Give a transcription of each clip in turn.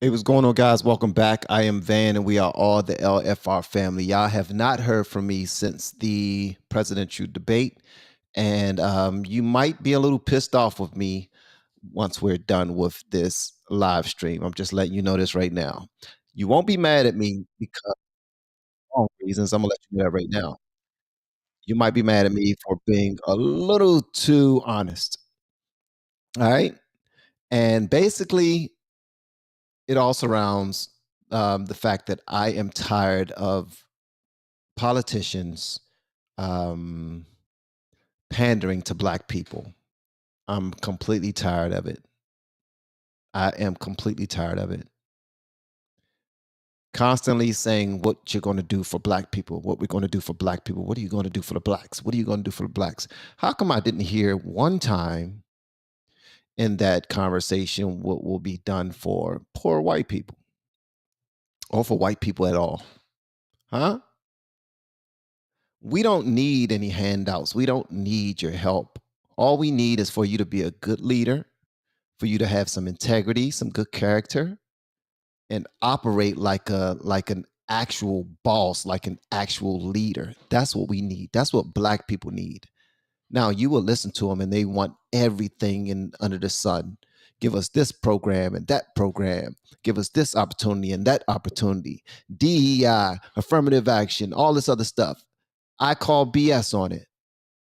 Hey, what's going on, guys? Welcome back. I am Van, and we are all the LFR family. Y'all have not heard from me since the presidential debate, and you might be a little pissed off with me once we're done with this live stream. I'm just letting you know this right now. You won't be mad at me because of wrong reasons. I'm gonna let you know that right now. You might be mad at me for being a little too honest. All right, and basically, it all surrounds the fact that I am tired of politicians um, pandering to black people. I'm completely tired of it. I am completely tired of it. Constantly saying what you're going to do for black people, what we're going to do for black people. What are you going to do for the blacks? What are you going to do for the blacks? How come I didn't hear one time in that conversation what will be done for poor white people or for white people at all? Huh? We don't need any handouts. We don't need your help. All we need is for you to be a good leader, for you to have some integrity, some good character, and operate like an actual boss, like an actual leader. That's what we need. That's what black people need. Now you will listen to them and they want everything in under the sun. Give us this program and that program. Give us this opportunity and that opportunity. DEI, affirmative action, all this other stuff. I call BS on it.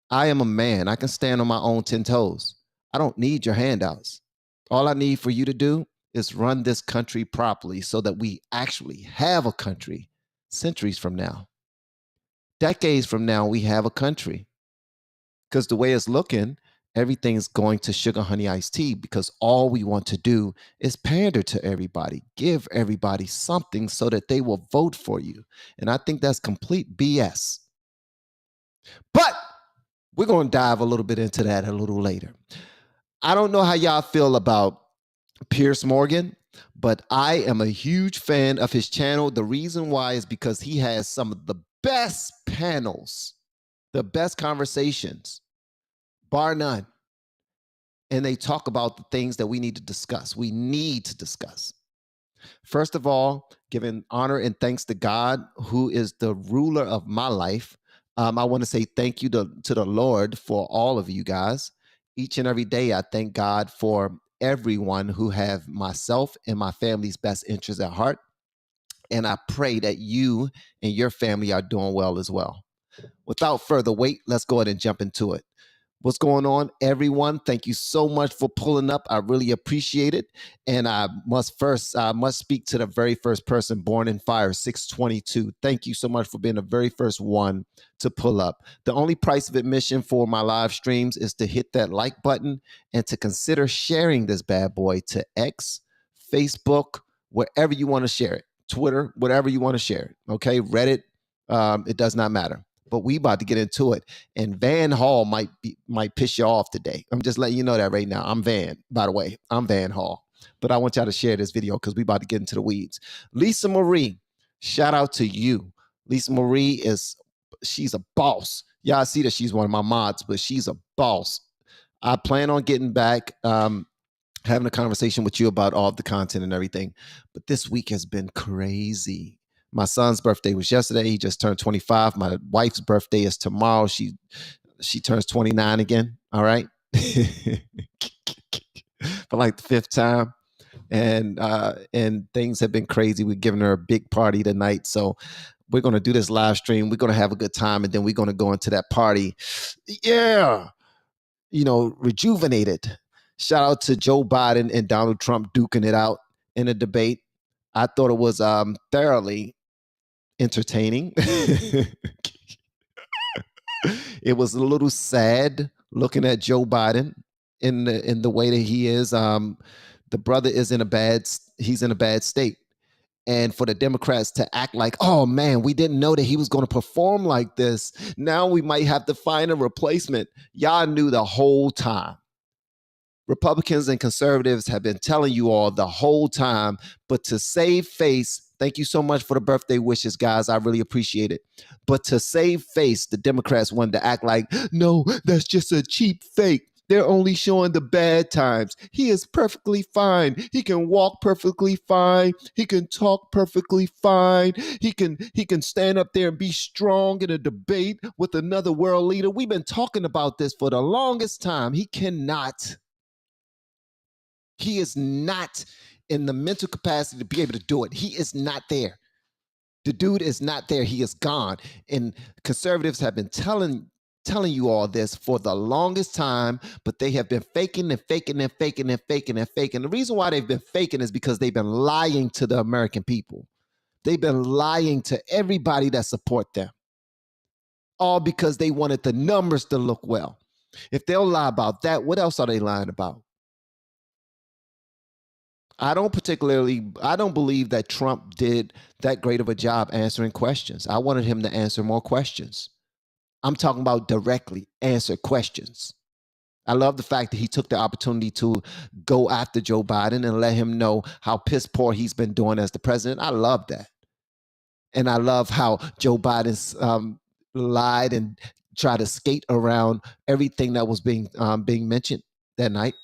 I am a man. I can stand on my own 10 toes. I don't need your handouts. All I need for you to do is run this country properly so that we actually have a country centuries from now. Decades from now, we have a country. Because the way it's looking, everything's going to sugar honey iced tea because all we want to do is pander to everybody, give everybody something so that they will vote for you. And I think that's complete BS. But we're going to dive a little bit into that a little later. I don't know how y'all feel about Pierce Morgan, but I am a huge fan of his channel. The reason why is because he has some of the best panels, the best conversations, bar none. And they talk about the things that we need to discuss. We need to discuss. First of all, giving honor and thanks to God, who is the ruler of my life. I want to say thank you to the Lord for all of you guys. Each and every day, I thank God for everyone who have myself and my family's best interests at heart. And I pray that you and your family are doing well as well. Without further wait, let's go ahead and jump into it. What's going on, everyone? Thank you so much for pulling up. I really appreciate it. And I must speak to the very first person born in fire, 622. Thank you so much for being the very first one to pull up. The only price of admission for my live streams is to hit that like button and to consider sharing this bad boy to X, Facebook, wherever you want to share it, Twitter, whatever you want to share it. Okay, Reddit, it does not matter. But we about to get into it, and van.hall might piss you off today. I'm just letting you know that right now. I'm Van, by the way. I'm van.hall, but I want y'all to share this video because we about to get into the weeds. Lisa Marie, shout out to you. Lisa Marie she's a boss. Y'all see that she's one of my mods, but she's a boss. I plan on getting back, having a conversation with you about all of the content and everything, but this week has been crazy. My son's birthday was yesterday. He just turned 25. My wife's birthday is tomorrow. She turns 29 again. All right. For like the fifth time. And things have been crazy. We're giving her a big party tonight. So we're going to do this live stream. We're going to have a good time. And then we're going to go into that party. Yeah. Rejuvenated. Shout out to Joe Biden and Donald Trump duking it out in a debate. I thought it was thoroughly entertaining. It was a little sad looking at Joe Biden in the way that he is. The brother is he's in a bad state. And for the Democrats to act like, oh man, we didn't know that he was going to perform like this. Now we might have to find a replacement. Y'all knew the whole time. Republicans and conservatives have been telling you all the whole time, but to save face, thank you so much for the birthday wishes, guys. I really appreciate it. But to save face, the Democrats wanted to act like, no, that's just a cheap fake. They're only showing the bad times. He is perfectly fine. He can walk perfectly fine. He can talk perfectly fine. He can stand up there and be strong in a debate with another world leader. We've been talking about this for the longest time. He cannot. He is not in the mental capacity to be able to do it. He is not there. The dude is not there. He is gone. And conservatives have been telling you all this for the longest time, but they have been faking and faking and faking and faking and faking. The reason why they've been faking is because they've been lying to the American people. They've been lying to everybody that support them. All because they wanted the numbers to look well. If they'll lie about that, what else are they lying about? I don't believe that Trump did that great of a job answering questions. I wanted him to answer more questions. I'm talking about directly answer questions. I love the fact that he took the opportunity to go after Joe Biden and let him know how piss poor he's been doing as the president. I love that. And I love how Joe Biden's lied and tried to skate around everything that was being mentioned that night.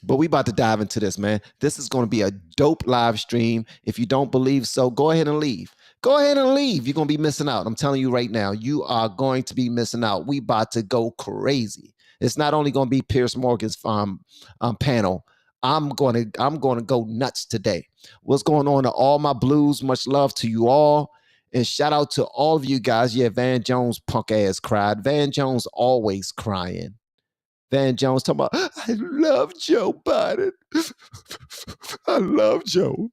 But we about to dive into this, man. This is going to be a dope live stream. If you don't believe so, go ahead and leave. Go ahead and leave. You're going to be missing out. I'm telling you right now, you are going to be missing out. We about to go crazy. It's not only going to be Piers Morgan's panel. I'm going to go nuts today. What's going on to all my blues? Much love to you all. And shout out to all of you guys. Yeah, Van Jones punk ass cried. Van Jones always crying. Van Jones talking about, I love Joe Biden. I love Joe.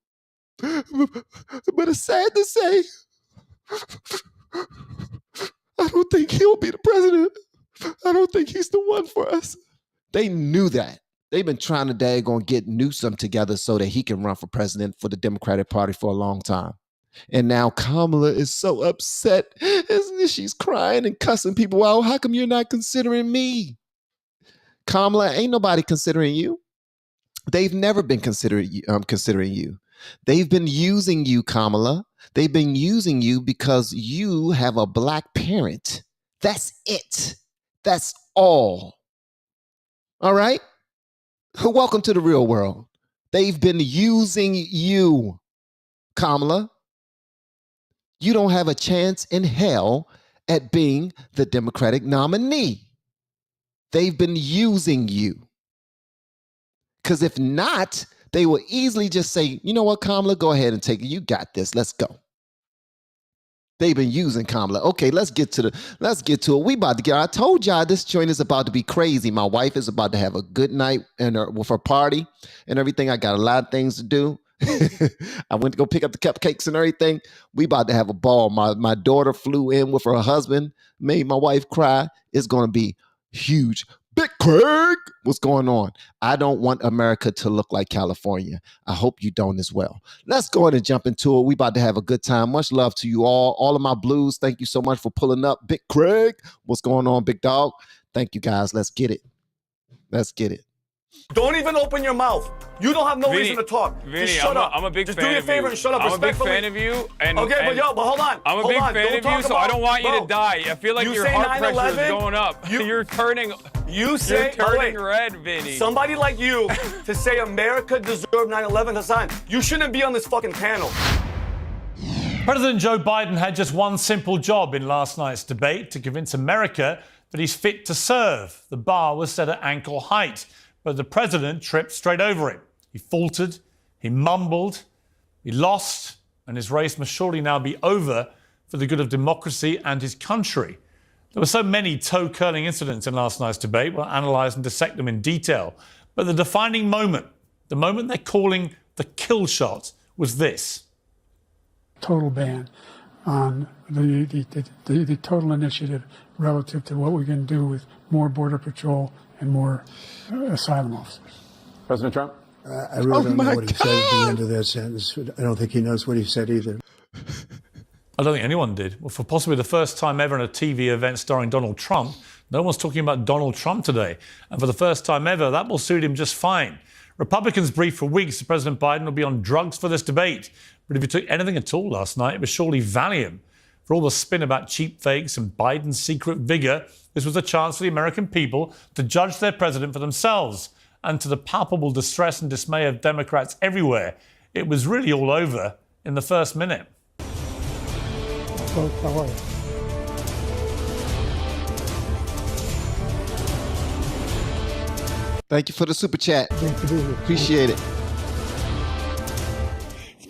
But it's sad to say, I don't think he'll be the president. I don't think he's the one for us. They knew that. They've been trying to daggone get Newsom together so that he can run for president for the Democratic Party for a long time. And now Kamala is so upset. She's crying and cussing people out. How come you're not considering me? Kamala, ain't nobody considering you. They've never been considering you. They've been using you, Kamala. They've been using you because you have a black parent. That's it. That's all. All right? Welcome to the real world. They've been using you, Kamala. You don't have a chance in hell at being the Democratic nominee. They've been using you. Because if not, they will easily just say, you know what, Kamala, go ahead and take it. You got this. Let's go. They've been using Kamala. Okay, let's get to it. We about to get, I told y'all this joint is about to be crazy. My wife is about to have a good night with her party and everything. I got a lot of things to do. I went to go pick up the cupcakes and everything. We about to have a ball. My daughter flew in with her husband, made my wife cry. It's going to be huge. Big Craig, what's going on? I don't want America to look like California. I hope you don't as well. Let's go ahead and jump into it. We about to have a good time. Much love to you all of my blues. Thank you so much for pulling up. Big Craig, what's going on, big dog? Thank you, guys. Let's get it. Let's get it. Don't even open your mouth. You don't have no reason to talk. Vinny, just shut up. I'm a big just fan of you. do me a favor and shut up. I'm a big respectfully. fan of you. And, okay, but hold on. I'm a big fan of you, so I don't want you to die. I feel like your heart pressure is going up. You're turning red, Vinny. Somebody like you to say America deserved 9/11 Hassan. You shouldn't be on this fucking panel. President Joe Biden had just one simple job in last night's debate: to convince America that he's fit to serve. The bar was set at ankle height, but the president tripped straight over it. He faltered, he mumbled, he lost, and his race must surely now be over for the good of democracy and his country. There were so many toe-curling incidents in last night's debate. We'll analyse and dissect them in detail. But the defining moment, the moment they're calling the kill shot, was this. Total ban on the total initiative relative to what we can do with more Border Patrol and more asylum officers. President Trump? I really don't know what he said at the end of that sentence. I don't think he knows what he said either. I don't think anyone did. Well, for possibly the first time ever in a TV event starring Donald Trump, no one's talking about Donald Trump today. And for the first time ever, that will suit him just fine. Republicans briefed for weeks that President Biden will be on drugs for this debate. But if he took anything at all last night, it was surely Valium. For all the spin about cheap fakes and Biden's secret vigor, This was a chance for the American people to judge their president for themselves. And to the palpable distress and dismay of Democrats everywhere, it was really all over in the first minute. Thank you for the super chat. Appreciate it.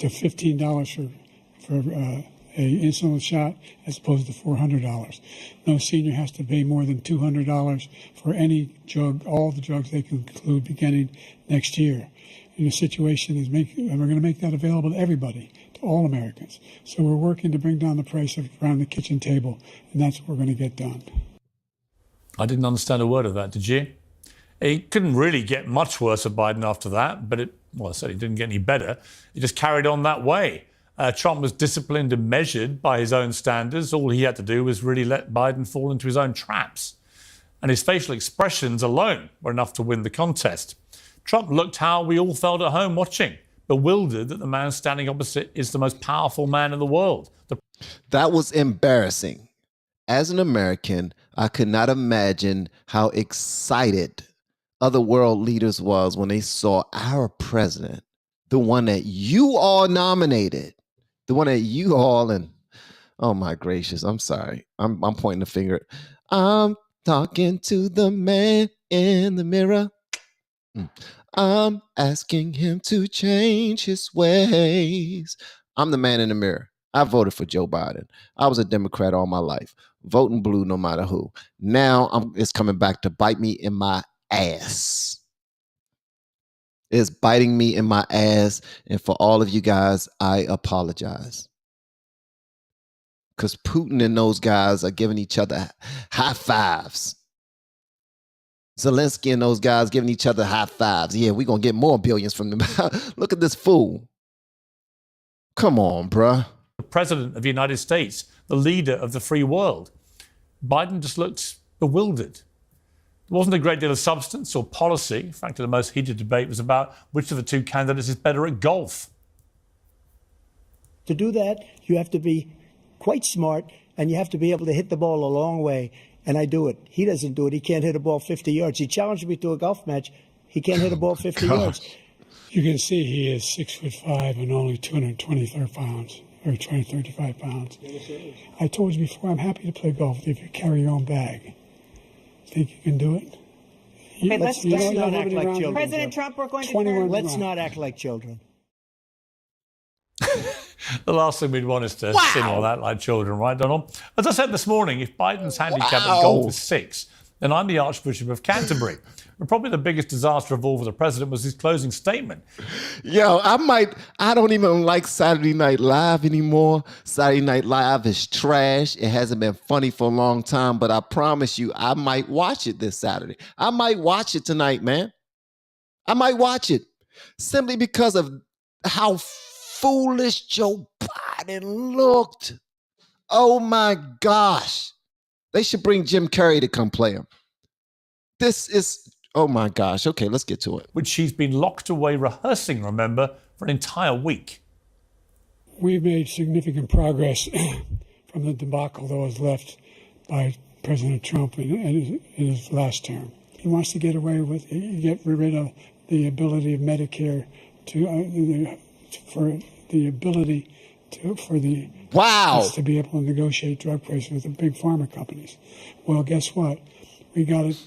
To $15 for a insulin shot as opposed to $400. No senior has to pay more than $200 for any drug, all the drugs they can include beginning next year. And the situation is we're going to make that available to everybody, to all Americans. So we're working to bring down the price around the kitchen table, and that's what we're going to get done. I didn't understand a word of that, did you? It couldn't really get much worse with Biden after that, but I certainly didn't get any better. It just carried on that way. Trump was disciplined and measured by his own standards. All he had to do was really let Biden fall into his own traps. And his facial expressions alone were enough to win the contest. Trump looked how we all felt at home watching, bewildered that the man standing opposite is the most powerful man in the world. That was embarrassing. As an American, I could not imagine how excited other world leaders was when they saw our president, the one that you all nominated, the one that you all, and oh my gracious, I'm sorry. I'm pointing the finger. I'm talking to the man in the mirror. I'm asking him to change his ways. I'm the man in the mirror. I voted for Joe Biden. I was a Democrat all my life, voting blue no matter who. Now it's coming back to bite me in my ass. It's biting me in my ass. And for all of you guys, I apologize. Because Putin and those guys are giving each other high fives. Zelensky and those guys giving each other high fives. Yeah, we're going to get more billions from them. Look at this fool. Come on, bruh. The president of the United States, the leader of the free world. Biden just looked bewildered. There wasn't a great deal of substance or policy. In fact, the most heated debate was about which of the two candidates is better at golf. To do that, you have to be quite smart, and you have to be able to hit the ball a long way. And I do it. He doesn't do it. He can't hit a ball 50 yards. He challenged me to a golf match. He can't hit a ball 50 yards. You can see he is 6'5" and only 223 pounds, or 235 pounds. I told you before, I'm happy to play golf if you carry your own bag. Think you can do it? Hey, let's not act like children. President Trump, we're going to let's not act like children. The last thing we'd want is to sin all that like children, right, Donald? As I said this morning, if Biden's handicap at golf is 6, then I'm the Archbishop of Canterbury. But probably the biggest disaster of all for the president was his closing statement. Yo, I don't even like Saturday Night Live anymore. Saturday Night Live is trash. It hasn't been funny for a long time, but I promise you, I might watch it this Saturday. I might watch it tonight, man. I might watch it simply because of how foolish Joe Biden looked. Oh my gosh. They should bring Jim Carrey to come play him. This is, oh my gosh. Okay, let's get to it. Which she's been locked away rehearsing, remember, for an entire week. We've made significant progress from the debacle that was left by President Trump in his last term. He wants to get away with, get rid of the ability of Medicare for the ability for the to be able to negotiate drug prices with the big pharma companies. Well, guess what? We got it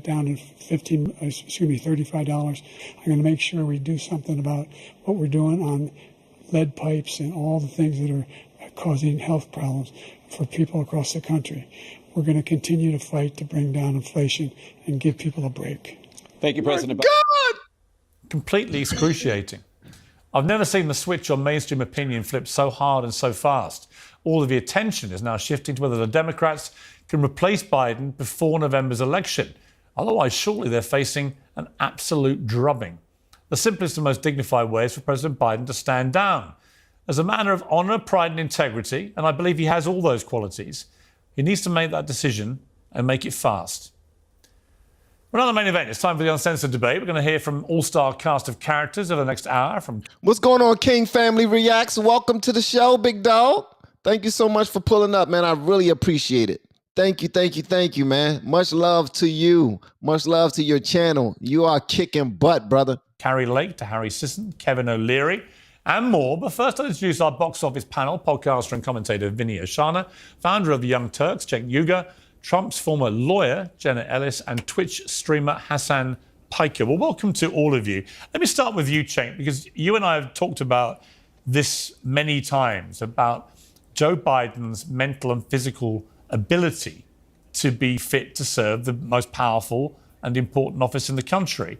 down to $35. I'm going to make sure we do something about what we're doing on lead pipes and all the things that are causing health problems for people across the country. We're going to continue to fight to bring down inflation and give people a break. Thank you, President. God! Completely excruciating. I've never seen the switch on mainstream opinion flip so hard and so fast. All of the attention is now shifting to whether the Democrats can replace Biden before November's election. Otherwise, surely they're facing an absolute drubbing. The simplest and most dignified way is for President Biden to stand down. As a matter of honour, pride and integrity, and I believe he has all those qualities, he needs to make that decision and make it fast. For another main event, it's time for the Uncensored Debate. We're going to hear from all-star cast of characters over the next hour. What's going on, King Family Reacts? Welcome to the show, big dog. Thank you so much for pulling up, man. I really appreciate it. Thank you, man. Much love to you. Much love to your channel. You are kicking butt, brother. Carrie Lake, to Harry Sisson, Kevin O'Leary, and more. But first, I'll introduce our box office panel, podcaster and commentator Vinny Oshana, founder of the Young Turks, Cenk Uygur, Trump's former lawyer, Jenna Ellis, and Twitch streamer Hassan Piker. Well, welcome to all of you. Let me start with you, Cenk, because you and I have talked about this many times, about Joe Biden's mental and physical ability to be fit to serve the most powerful and important office in the country.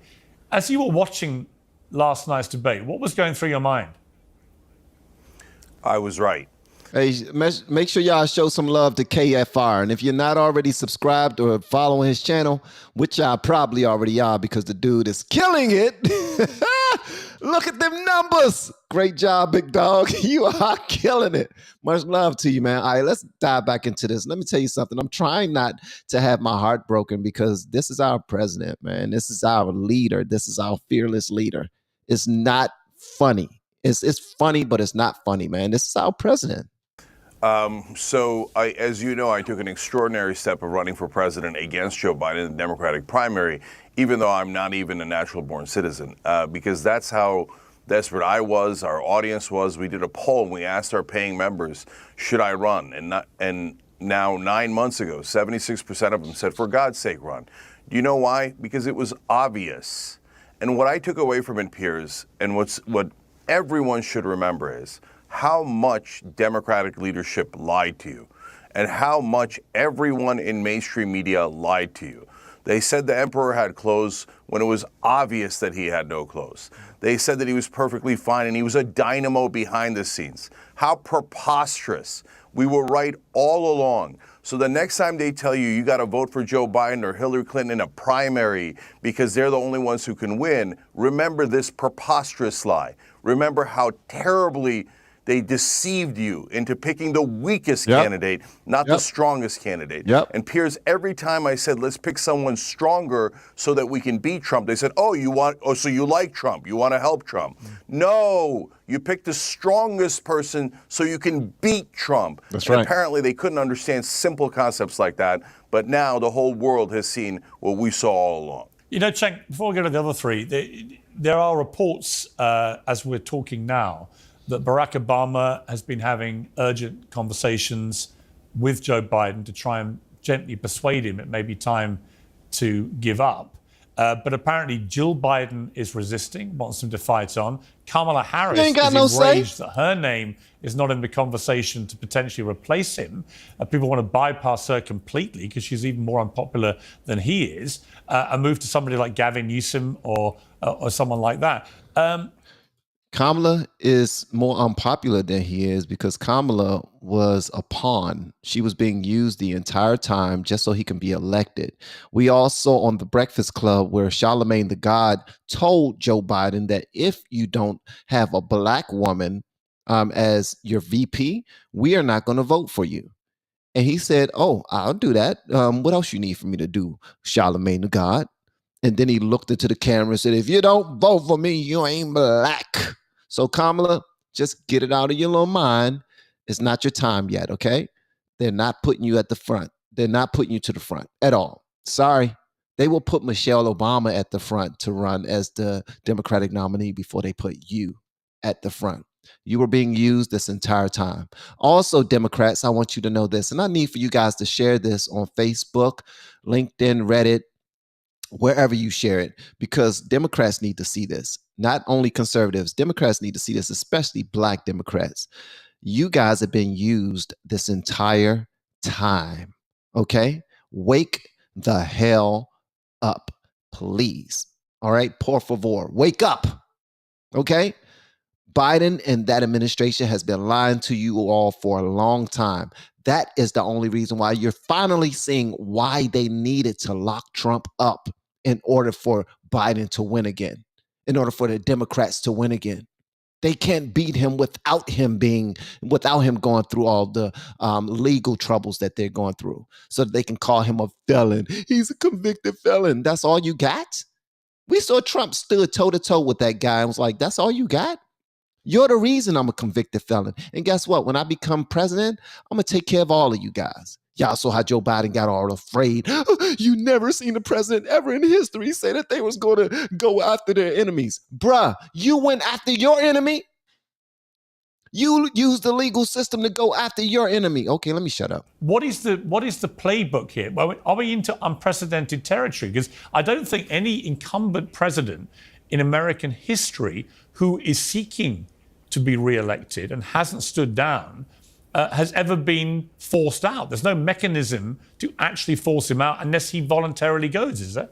As you were watching last night's debate, what was going through your mind? I was right. Hey, make sure y'all show some love to KFR. And if you're not already subscribed or following his channel, which y'all probably already are because the dude is killing it. Look at them numbers. Great job, big dog. You are killing it. Much love to you, man. All right, let's dive back into this. Let me tell you something. I'm trying not to have my heart broken because this is our president, man. This is our leader. This is our fearless leader. It's not funny. It's funny, but it's not funny, man. This is our president. As you know, I took an extraordinary step of running for president against Joe Biden in the Democratic primary, even though I'm not even a natural-born citizen, because that's how desperate I was, our audience was. We did a poll and we asked our paying members, should I run? And now 9 months ago, 76% of them said, for God's sake, run. Do you know why? Because it was obvious. And what I took away from it, Piers, and what everyone should remember is how much Democratic leadership lied to you and how much everyone in mainstream media lied to you. They said the emperor had clothes when it was obvious that he had no clothes. They said that he was perfectly fine and he was a dynamo behind the scenes. How preposterous. We were right all along. So the next time they tell you got to vote for Joe Biden or Hillary Clinton in a primary because they're the only ones who can win, remember this preposterous lie. Remember how terribly they deceived you into picking the weakest candidate, not the strongest candidate. And Piers, every time I said, let's pick someone stronger so that we can beat Trump, they said, so you like Trump, you want to help Trump. No, you picked the strongest person so you can beat Trump. That's and right. Apparently they couldn't understand simple concepts like that, but now the whole world has seen what we saw all along. You know, Cenk, before we go to the other three, there are reports, as we're talking now, that Barack Obama has been having urgent conversations with Joe Biden to try and gently persuade him it may be time to give up. But apparently Jill Biden is resisting, wants him to fight on. Kamala Harris is enraged that her name is not in the conversation to potentially replace him. People want to bypass her completely because she's even more unpopular than he is, and move to somebody like Gavin Newsom or someone like that. Kamala is more unpopular than he is because Kamala was a pawn. She was being used the entire time just so he can be elected. We all saw on the Breakfast Club where Charlemagne the God told Joe Biden that if you don't have a black woman as your VP, we are not going to vote for you. And he said, oh, I'll do that. What else you need for me to do, Charlemagne the God? And then he looked into the camera and said, if you don't vote for me, you ain't black. So Kamala, just get it out of your little mind. It's not your time yet, okay? They're not putting you at the front. They're not putting you to the front at all. Sorry. They will put Michelle Obama at the front to run as the Democratic nominee before they put you at the front. You were being used this entire time. Also, Democrats, I want you to know this, and I need for you guys to share this on Facebook, LinkedIn, Reddit, wherever you share it, because Democrats need to see this. Not only conservatives, Democrats need to see this, especially black Democrats. You guys have been used this entire time, okay? Wake the hell up, please. All right, por favor, wake up, okay? Biden and that administration has been lying to you all for a long time. That is the only reason why you're finally seeing why they needed to lock Trump up in order for Biden to win again, in order for the Democrats to win again. They can't beat him without him going through all the legal troubles that they're going through, so that they can call him a felon. He's a convicted felon. That's all you got? We saw Trump stood toe-to-toe with that guy and was like, that's all you got? You're the reason I'm a convicted felon. And guess what? When I become president, I'm going to take care of all of you guys. Y'all saw how Joe Biden got all afraid. You never seen a president ever in history say that they was going to go after their enemies. Bruh, you went after your enemy. You used the legal system to go after your enemy. Okay, let me shut up. What is the playbook here? Well, are we into unprecedented territory? Because I don't think any incumbent president in American history who is seeking to be re-elected and hasn't stood down has ever been forced out. There's no mechanism to actually force him out unless he voluntarily goes, is there?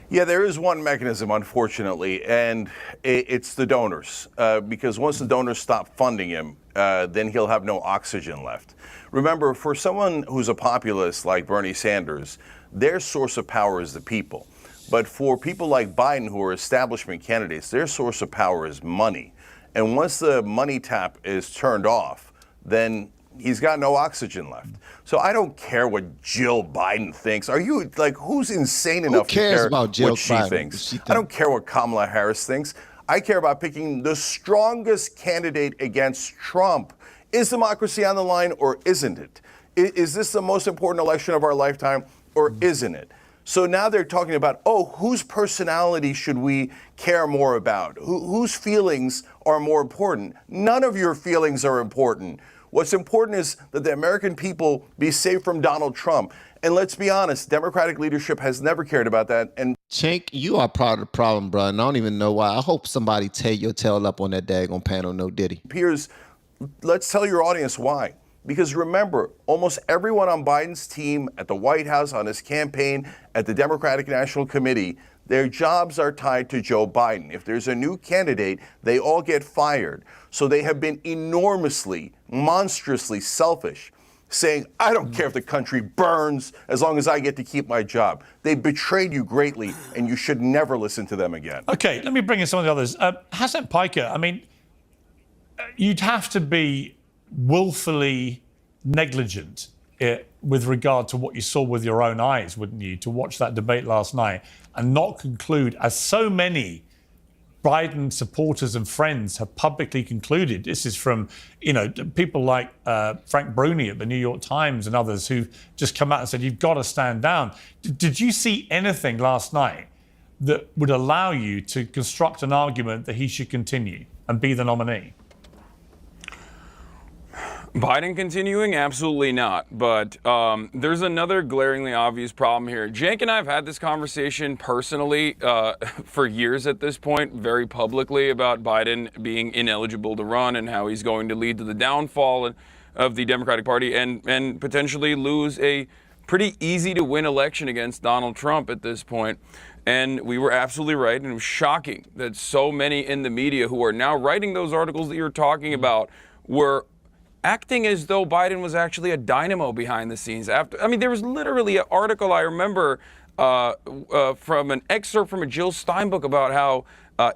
Yeah, there is one mechanism, unfortunately, and it's the donors. Because once the donors stop funding him, then he'll have no oxygen left. Remember, for someone who's a populist like Bernie Sanders, their source of power is the people. But for people like Biden, who are establishment candidates, their source of power is money. And once the money tap is turned off, then he's got no oxygen left. So I don't care what Jill Biden thinks. Are you, like, who's insane enough to care about Jill what she Biden? thinks? I don't care what Kamala Harris thinks. I care about picking the strongest candidate against Trump. Is democracy on the line or isn't it? Is this the most important election of our lifetime or isn't it? So now they're talking about, oh, whose personality should we care more about? Whose feelings are more important? None of your feelings are important. What's important is that the American people be safe from Donald Trump. And let's be honest, Democratic leadership has never cared about that. And Chink, you are part of the problem, bro. And I don't even know why. I hope somebody tear your tail up on that daggone panel, no diddy. Piers, let's tell your audience why. Because remember, almost everyone on Biden's team, at the White House, on his campaign, at the Democratic National Committee, their jobs are tied to Joe Biden. If there's a new candidate, they all get fired. So they have been enormously, monstrously selfish, saying, I don't care if the country burns as long as I get to keep my job. They betrayed you greatly, and you should never listen to them again. Okay, let me bring in some of the others. Hassan Piker, I mean, you'd have to be willfully negligent with regard to what you saw with your own eyes, wouldn't you, to watch that debate last night and not conclude, as so many Biden supporters and friends have publicly concluded. This is from, people like Frank Bruni at the New York Times and others who just come out and said, you've got to stand down. Did you see anything last night that would allow you to construct an argument that he should continue and be the nominee? Biden continuing? Absolutely not. But there's another glaringly obvious problem here. Jake and I have had this conversation personally for years at this point, very publicly, about Biden being ineligible to run and how he's going to lead to the downfall of the Democratic Party and potentially lose a pretty easy to win election against Donald Trump at this point. And we were absolutely right. And it was shocking that so many in the media who are now writing those articles that you're talking about were acting as though Biden was actually a dynamo behind the scenes. There was literally an article I remember from an excerpt from a Jill Stein book about how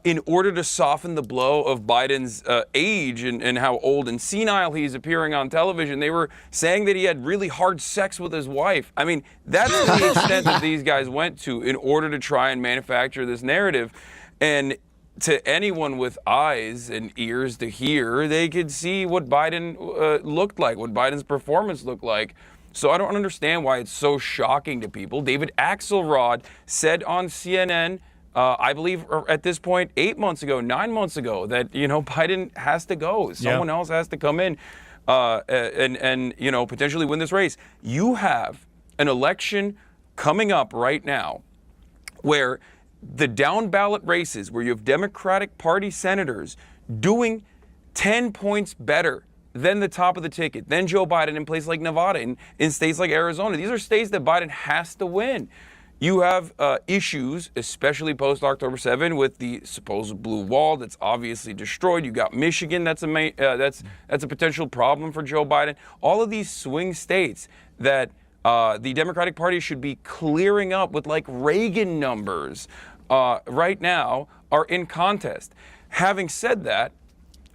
in order to soften the blow of Biden's age and how old and senile he's appearing on television, they were saying that he had really hard sex with his wife. I mean, that's the extent that these guys went to in order to try and manufacture this narrative. And to anyone with eyes and ears to hear, they could see what Biden looked like, what Biden's performance looked like. So I don't understand why it's so shocking to people. David Axelrod said on CNN, I believe at this point, 9 months ago, that, Biden has to go. Someone else has to come in and potentially win this race. You have an election coming up right now where the down ballot races, where you have Democratic Party senators doing 10 points better than the top of the ticket, than Joe Biden in places like Nevada, in states like Arizona. These are states that Biden has to win. You have issues, especially post-October 7, with the supposed blue wall that's obviously destroyed. You got Michigan, that's a potential problem for Joe Biden. All of these swing states that the Democratic Party should be clearing up with like Reagan numbers right now are in contest. Having said that,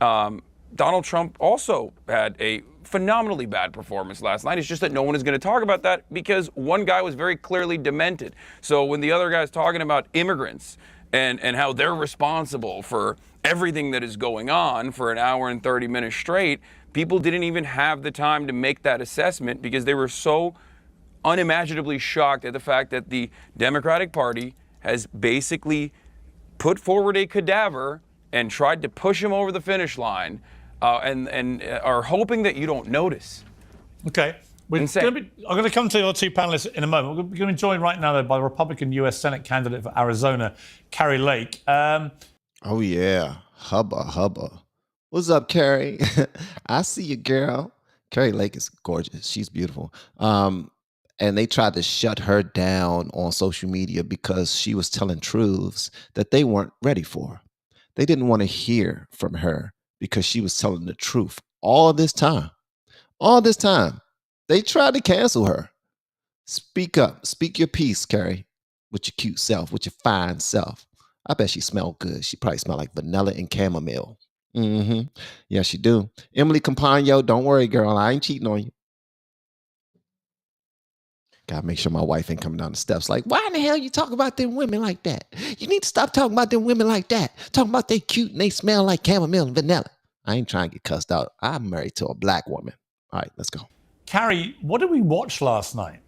Donald Trump also had a phenomenally bad performance last night. It's just that no one is going to talk about that because one guy was very clearly demented. So when the other guy's talking about immigrants and how they're responsible for everything that is going on for an hour and 30 minutes straight, people didn't even have the time to make that assessment because they were so unimaginably shocked at the fact that the Democratic Party has basically put forward a cadaver and tried to push him over the finish line, and are hoping that you don't notice. Okay. I'm going to come to your two panelists in a moment. We're going to be joined right now, though, by the Republican U.S. Senate candidate for Arizona, Carrie Lake. Oh, yeah. Hubba. What's up, Carrie? I see you, girl. Carrie Lake is gorgeous. She's beautiful. And they tried to shut her down on social media because she was telling truths that they weren't ready for. They didn't want to hear from her because she was telling the truth all this time. All this time. They tried to cancel her. Speak up. Speak your piece, Carrie, with your cute self, with your fine self. I bet she smelled good. She probably smelled like vanilla and chamomile. Yeah, she do. Emily Campagno, don't worry, girl. I ain't cheating on you. Gotta make sure my wife ain't coming down the steps like, why in the hell you talk about them women like that? You need to stop talking about them women like that. Talking about they cute and they smell like chamomile and vanilla. I ain't trying to get cussed out. I'm married to a black woman. All right, let's go. Carrie, what did we watch last night?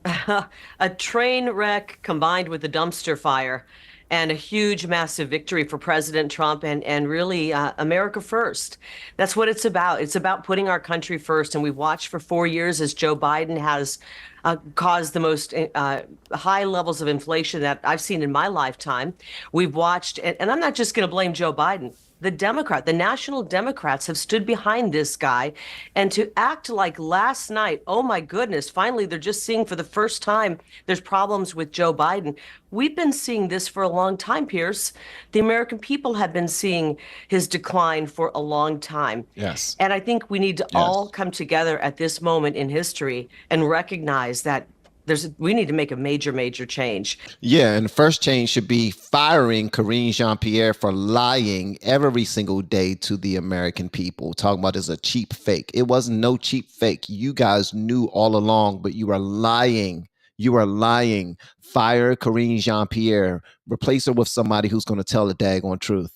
A train wreck combined with a dumpster fire and a huge, massive victory for President Trump and really America first. That's what it's about. It's about putting our country first. And we've watched for 4 years as Joe Biden has caused the most high levels of inflation that I've seen in my lifetime. We've watched, and I'm not just going to blame Joe Biden. The national Democrats have stood behind this guy, and to act like last night, oh my goodness, finally they're just seeing for the first time there's problems with Joe Biden. We've been seeing this for a long time, Pierce. The American people have been seeing his decline for a long time. Yes. And I think we need to all come together at this moment in history and recognize that we need to make a major change. Yeah, and the first change should be firing Karine Jean-Pierre for lying every single day to the American people, talking about it's a cheap fake. It wasn't no cheap fake. You guys knew all along, but you are lying. You are lying. Fire Karine Jean-Pierre. Replace her with somebody who's going to tell the daggone truth.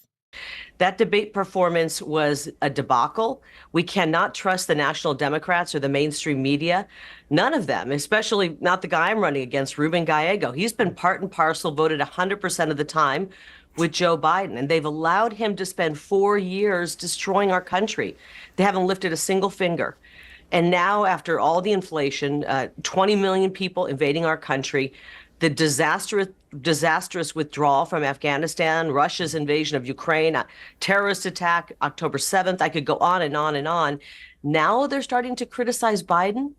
That debate performance was a debacle. We cannot trust the national Democrats or the mainstream media. None of them, especially not the guy I'm running against, Ruben Gallego. He's been part and parcel, voted 100% of the time with Joe Biden, and they've allowed him to spend 4 years destroying our country. They haven't lifted a single finger. And now, after all the inflation, 20 million people invading our country, the disastrous withdrawal from Afghanistan, Russia's invasion of Ukraine, a terrorist attack, October 7th. I could go on and on and on. Now they're starting to criticize Biden.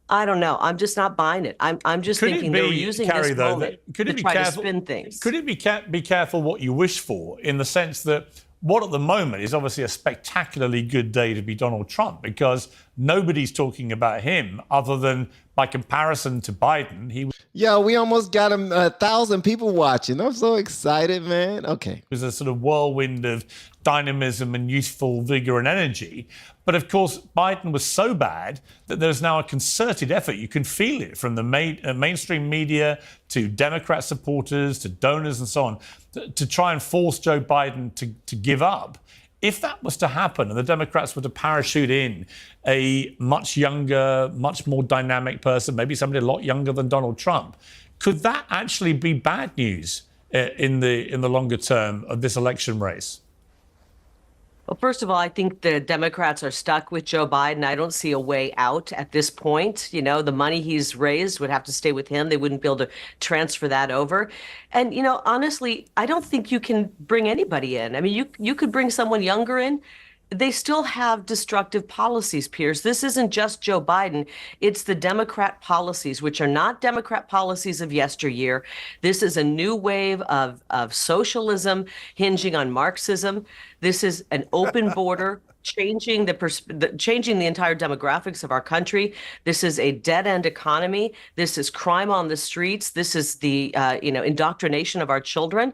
I don't know. I'm just not buying it. I'm just thinking they're using Carrie, this moment to try to spin things. Could it be careful what you wish for, in the sense that what at the moment is obviously a spectacularly good day to be Donald Trump, because nobody's talking about him other than by comparison to Biden. Yo, we almost got 1,000 people watching. I'm so excited, man. Okay. It was a sort of whirlwind of dynamism and youthful vigor and energy. But of course, Biden was so bad that there's now a concerted effort. You can feel it from the mainstream media to Democrat supporters to donors and so on to try and force Joe Biden to give up. If that was to happen and the Democrats were to parachute in a much younger, much more dynamic person, maybe somebody a lot younger than Donald Trump, could that actually be bad news in the longer term of this election race? Well, first of all, I think the Democrats are stuck with Joe Biden. I don't see a way out at this point. You know, the money he's raised would have to stay with him. They wouldn't be able to transfer that over. And, you know, honestly, I don't think you can bring anybody in. I mean, you could bring someone younger in. They still have destructive policies, Piers. This isn't just Joe Biden. It's the Democrat policies, which are not Democrat policies of yesteryear. This is a new wave of socialism hinging on Marxism. This is an open border, changing the entire demographics of our country. This is a dead-end economy. This is crime on the streets. This is the indoctrination of our children.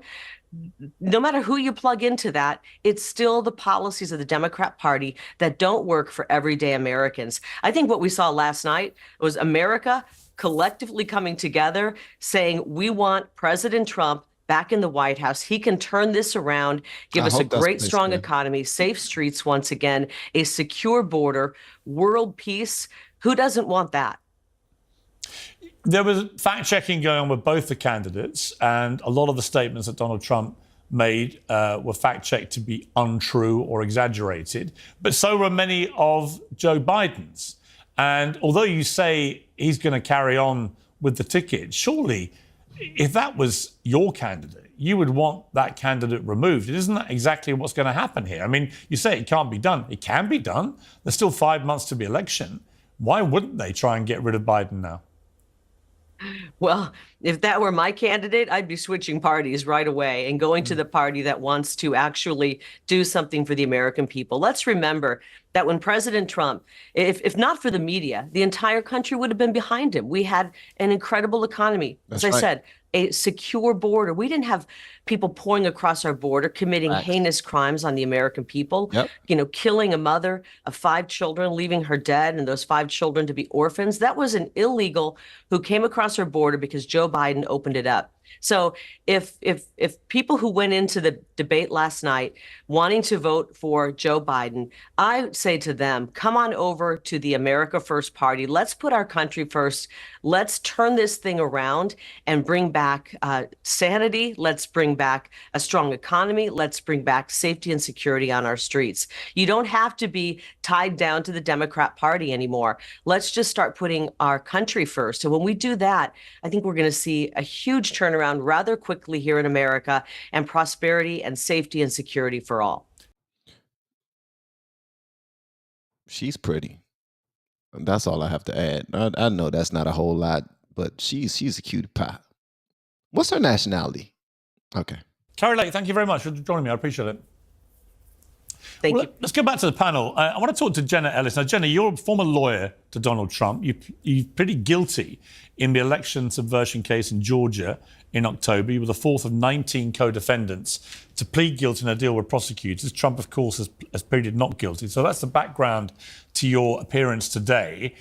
No matter who you plug into that, it's still the policies of the Democrat Party that don't work for everyday Americans. I think what we saw last night was America collectively coming together saying we want President Trump back in the White House, he can turn this around, give us a great, strong economy, safe streets once again, a secure border, world peace. Who doesn't want that? There was fact-checking going on with both the candidates, and a lot of the statements that Donald Trump made were fact-checked to be untrue or exaggerated, but so were many of Joe Biden's. And although you say he's going to carry on with the ticket, surely if that was your candidate, you would want that candidate removed. Isn't that exactly what's going to happen here? I mean, you say it can't be done. It can be done. There's still 5 months to the election. Why wouldn't they try and get rid of Biden now? Well, if that were my candidate, I'd be switching parties right away and going to the party that wants to actually do something for the American people. Let's remember that when President Trump, if not for the media, the entire country would have been behind him. We had an incredible economy. As I said, a secure border. We didn't have people pouring across our border, committing heinous crimes on the American people, you know, killing a mother of 5 children, leaving her dead, and those 5 children to be orphans. That was an illegal who came across our border because Joe Biden opened it up. So if people who went into the debate last night wanting to vote for Joe Biden, I would say to them, come on over to the America First Party. Let's put our country first. Let's turn this thing around and bring back sanity. Let's bring back a strong economy. Let's bring back safety and security on our streets. You don't have to be tied down to the Democrat Party anymore. Let's just start putting our country first. And when we do that, I think we're going to see a huge turnaround rather quickly here in America, and prosperity and safety and security for all. She's pretty. That's all I have to add. I know that's not a whole lot, but she's a cutie pie. What's her nationality? Okay. Carrie Lake, thank you very much for joining me. I appreciate it. Thank you. Let's go back to the panel. I want to talk to Jenna Ellis. Now, Jenna, you're a former lawyer to Donald Trump. You're pretty guilty in the election subversion case in Georgia in October. You were the 4th of 19 co-defendants to plead guilty in a deal with prosecutors. Trump, of course, has pleaded not guilty. So that's the background to your appearance today.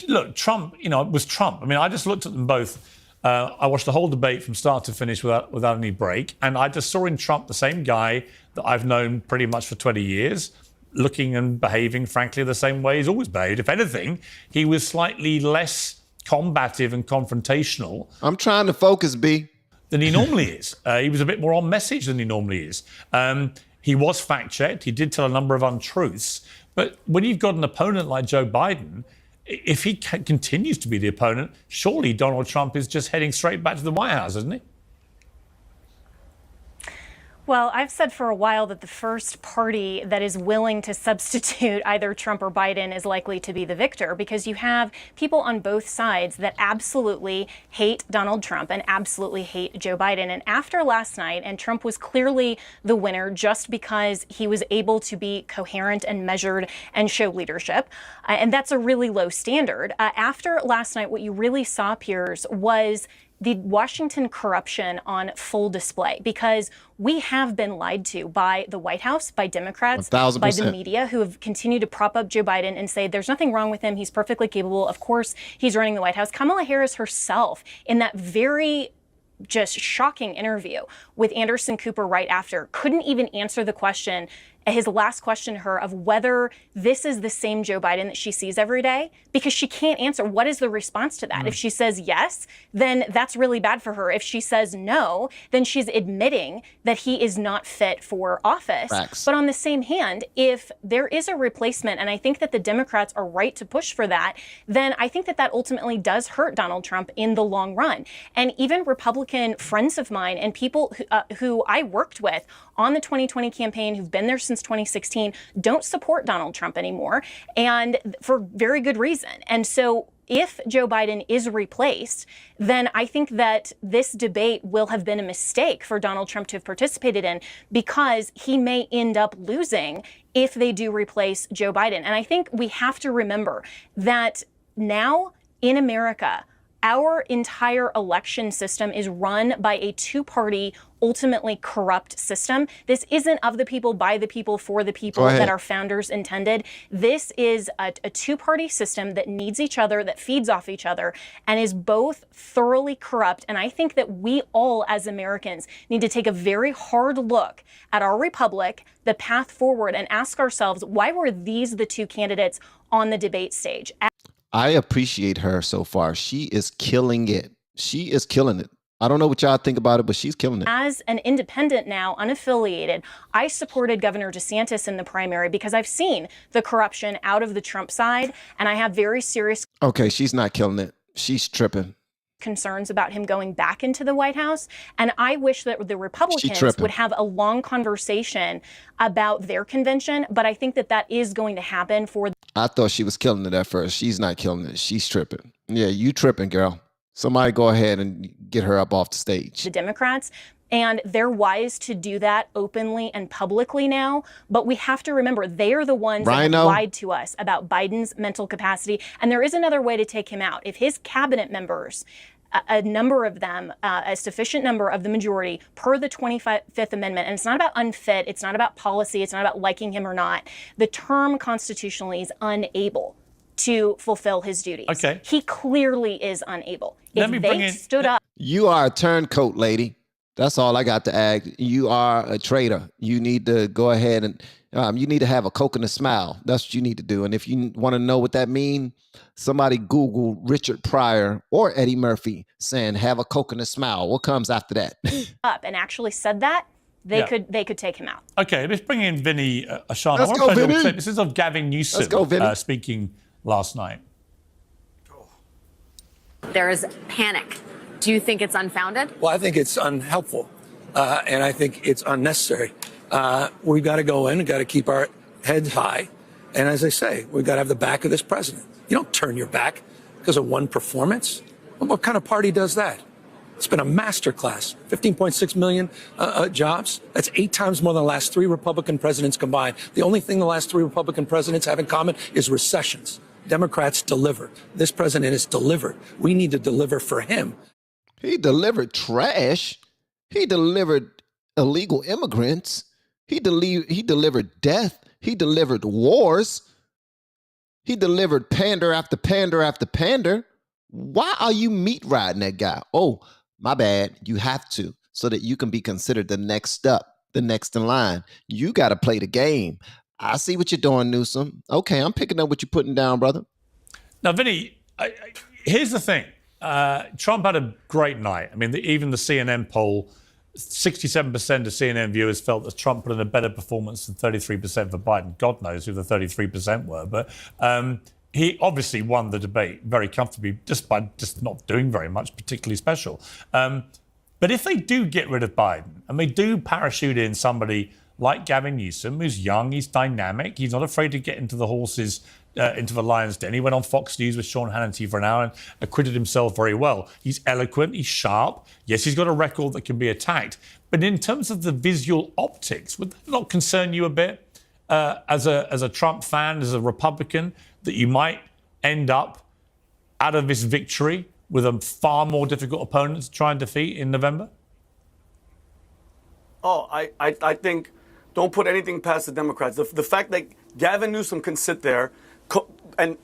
Look, Trump, you know, was Trump. I mean, I just looked at them both. I watched the whole debate from start to finish without any break. And I just saw in Trump the same guy that I've known pretty much for 20 years, looking and behaving, frankly, the same way he's always behaved. If anything, he was slightly less combative and confrontational. I'm trying to focus, B. Than he normally is. He was a bit more on message than he normally is. He was fact-checked. He did tell a number of untruths. But when you've got an opponent like Joe Biden, if he continues to be the opponent, surely Donald Trump is just heading straight back to the White House, isn't he? Well, I've said for a while that the first party that is willing to substitute either Trump or Biden is likely to be the victor, because you have people on both sides that absolutely hate Donald Trump and absolutely hate Joe Biden. And after last night, and Trump was clearly the winner just because he was able to be coherent and measured and show leadership. And that's a really low standard. After last night, what you really saw, Piers, was the Washington corruption on full display, because we have been lied to by the White House, by Democrats, 1000%. by the media, who have continued to prop up Joe Biden and say there's nothing wrong with him. He's perfectly capable. Of course, he's running the White House. Kamala Harris herself, in that very just shocking interview with Anderson Cooper right after, couldn't even answer the question, his last question to her, of whether this is the same Joe Biden that she sees every day, because she can't answer. What is the response to that? If she says yes, then that's really bad for her. If she says no, then she's admitting that he is not fit for office. Facts. But on the same hand, if there is a replacement, and I think that the Democrats are right to push for that, then I think that that ultimately does hurt Donald Trump in the long run. And even Republican friends of mine and people who I worked with on the 2020 campaign, who've been there since 2016, don't support Donald Trump anymore, and for very good reason. And so if Joe Biden is replaced, then I think that this debate will have been a mistake for Donald Trump to have participated in, because he may end up losing if they do replace Joe Biden. And I think we have to remember that now in America, Our entire election system is run by a two-party, ultimately corrupt system. This isn't of the people, by the people, for the people that our founders intended. This is a two-party system that needs each other, that feeds off each other, and is both thoroughly corrupt. And I think that we all, as Americans, need to take a very hard look at our republic, the path forward, and ask ourselves, why were these the two candidates on the debate stage? I appreciate her so far. She is killing it. She is killing it. I don't know what y'all think about it, but she's killing it. As an independent now, unaffiliated, I supported Governor DeSantis in the primary because I've seen the corruption out of the Trump side, and I have very serious Okay, she's not killing it. She's tripping. concerns about him going back into the White House. And I wish that the Republicans would have a long conversation about their convention, but I think that that is going to happen for I thought she was killing it at first. She's not killing it. She's tripping. Yeah, you tripping, girl. Somebody go ahead and get her up off the stage. the Democrats. And they're wise to do that openly and publicly now. But we have to remember, they are the ones that have lied to us about Biden's mental capacity. And there is another way to take him out. If his cabinet members, a number of them, a sufficient number of the majority per the 25th Amendment, and it's not about unfit, it's not about policy, it's not about liking him or not. The term constitutionally is unable to fulfill his duties. Okay. He clearly is unable. Let me If bring they in- stood up. You are a turncoat, lady. That's all I got to add. You are a traitor. You need to go ahead and you need to have a coconut smile. That's what you need to do. And if you want to know what that means, somebody Google Richard Pryor or Eddie Murphy saying have a coconut smile. What comes after that? Up and actually said that, they could take him out. Okay, let's bring in Vinny Ashana. Let's I want go, to play a little Vinny. clip. This is of Gavin Newsom Let's go, Vinny. speaking last night. There is panic. Do you think it's unfounded? Well, I think it's unhelpful, and I think it's unnecessary. We've got to go in and got to keep our heads high. And as I say, we've got to have the back of this president. You don't turn your back because of one performance. Well, what kind of party does that? It's been a masterclass. 15.6 million jobs. That's 8 times more than the last 3 Republican presidents combined. The only thing the last 3 Republican presidents have in common is recessions. Democrats deliver. This president has delivered. We need to deliver for him. He delivered trash. He delivered illegal immigrants. He delivered death. He delivered wars. He delivered pander after pander after pander. Why are you meat riding that guy? Oh, my bad. You have to, so that you can be considered the next up, the next in line. You got to play the game. I see what you're doing, Newsom. Okay, I'm picking up what you're putting down, brother. Now, Vinny, here's the thing. Trump had a great night. I mean, even the CNN poll, 67% of CNN viewers felt that Trump put in a better performance than 33% for Biden. God knows who the 33% were. But he obviously won the debate very comfortably just by just not doing very much particularly special. But if they do get rid of Biden and they do parachute in somebody like Gavin Newsom, who's young, he's dynamic, he's not afraid to get into the horses, into the lion's den. He went on Fox News with Sean Hannity for an hour and acquitted himself very well. He's eloquent, he's sharp. Yes, he's got a record that can be attacked. But in terms of the visual optics, would that not concern you a bit as a Trump fan, as a Republican, that you might end up out of this victory with a far more difficult opponent to try and defeat in November? Oh, I think don't put anything past the Democrats. The fact that Gavin Newsom can sit there and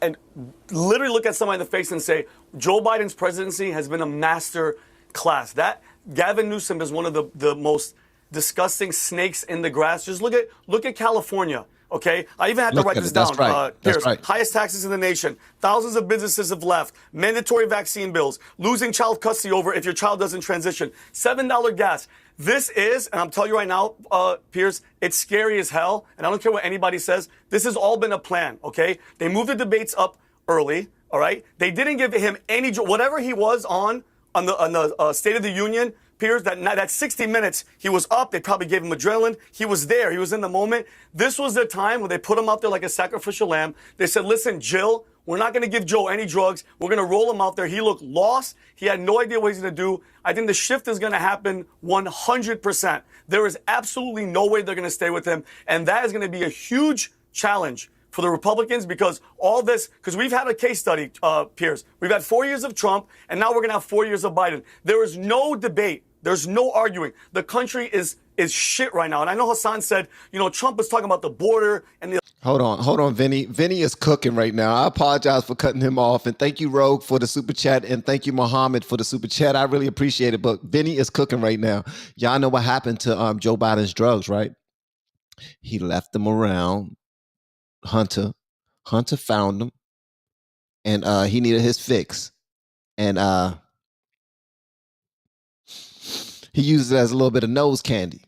literally look at somebody in the face and say, Joe Biden's presidency has been a master class. That Gavin Newsom is one of the most disgusting snakes in the grass. Just look at California. Okay, I even had to write this down. That's right. Highest taxes in the nation. Thousands of businesses have left. Mandatory vaccine bills. Losing child custody over if your child doesn't transition. $7 gas. This is, and I'm telling you right now, Piers, it's scary as hell. And I don't care what anybody says. This has all been a plan. Okay, they moved the debates up early. All right, they didn't give him any whatever he was on the State of the Union. Piers, that 60 minutes, he was up. They probably gave him adrenaline. He was there. He was in the moment. This was the time when they put him out there like a sacrificial lamb. They said, listen, Jill, we're not going to give Joe any drugs. We're going to roll him out there. He looked lost. He had no idea what he's going to do. I think the shift is going to happen 100%. There is absolutely no way they're going to stay with him. And that is going to be a huge challenge for the Republicans because all this, because we've had a case study, Piers. We've had 4 years of Trump, and now we're going to have 4 years of Biden. There is no debate. There's no arguing. The country is shit right now. And I know Hassan said, you know, Trump was talking about the border and the... Hold on, Vinny. Vinny is cooking right now. I apologize for cutting him off. And thank you, Rogue, for the super chat. And thank you, Mohammed, for the super chat. I really appreciate it. But Vinny is cooking right now. Y'all know what happened to Joe Biden's drugs, right? He left them around Hunter. Hunter found them. And he needed his fix. And he used it as a little bit of nose candy.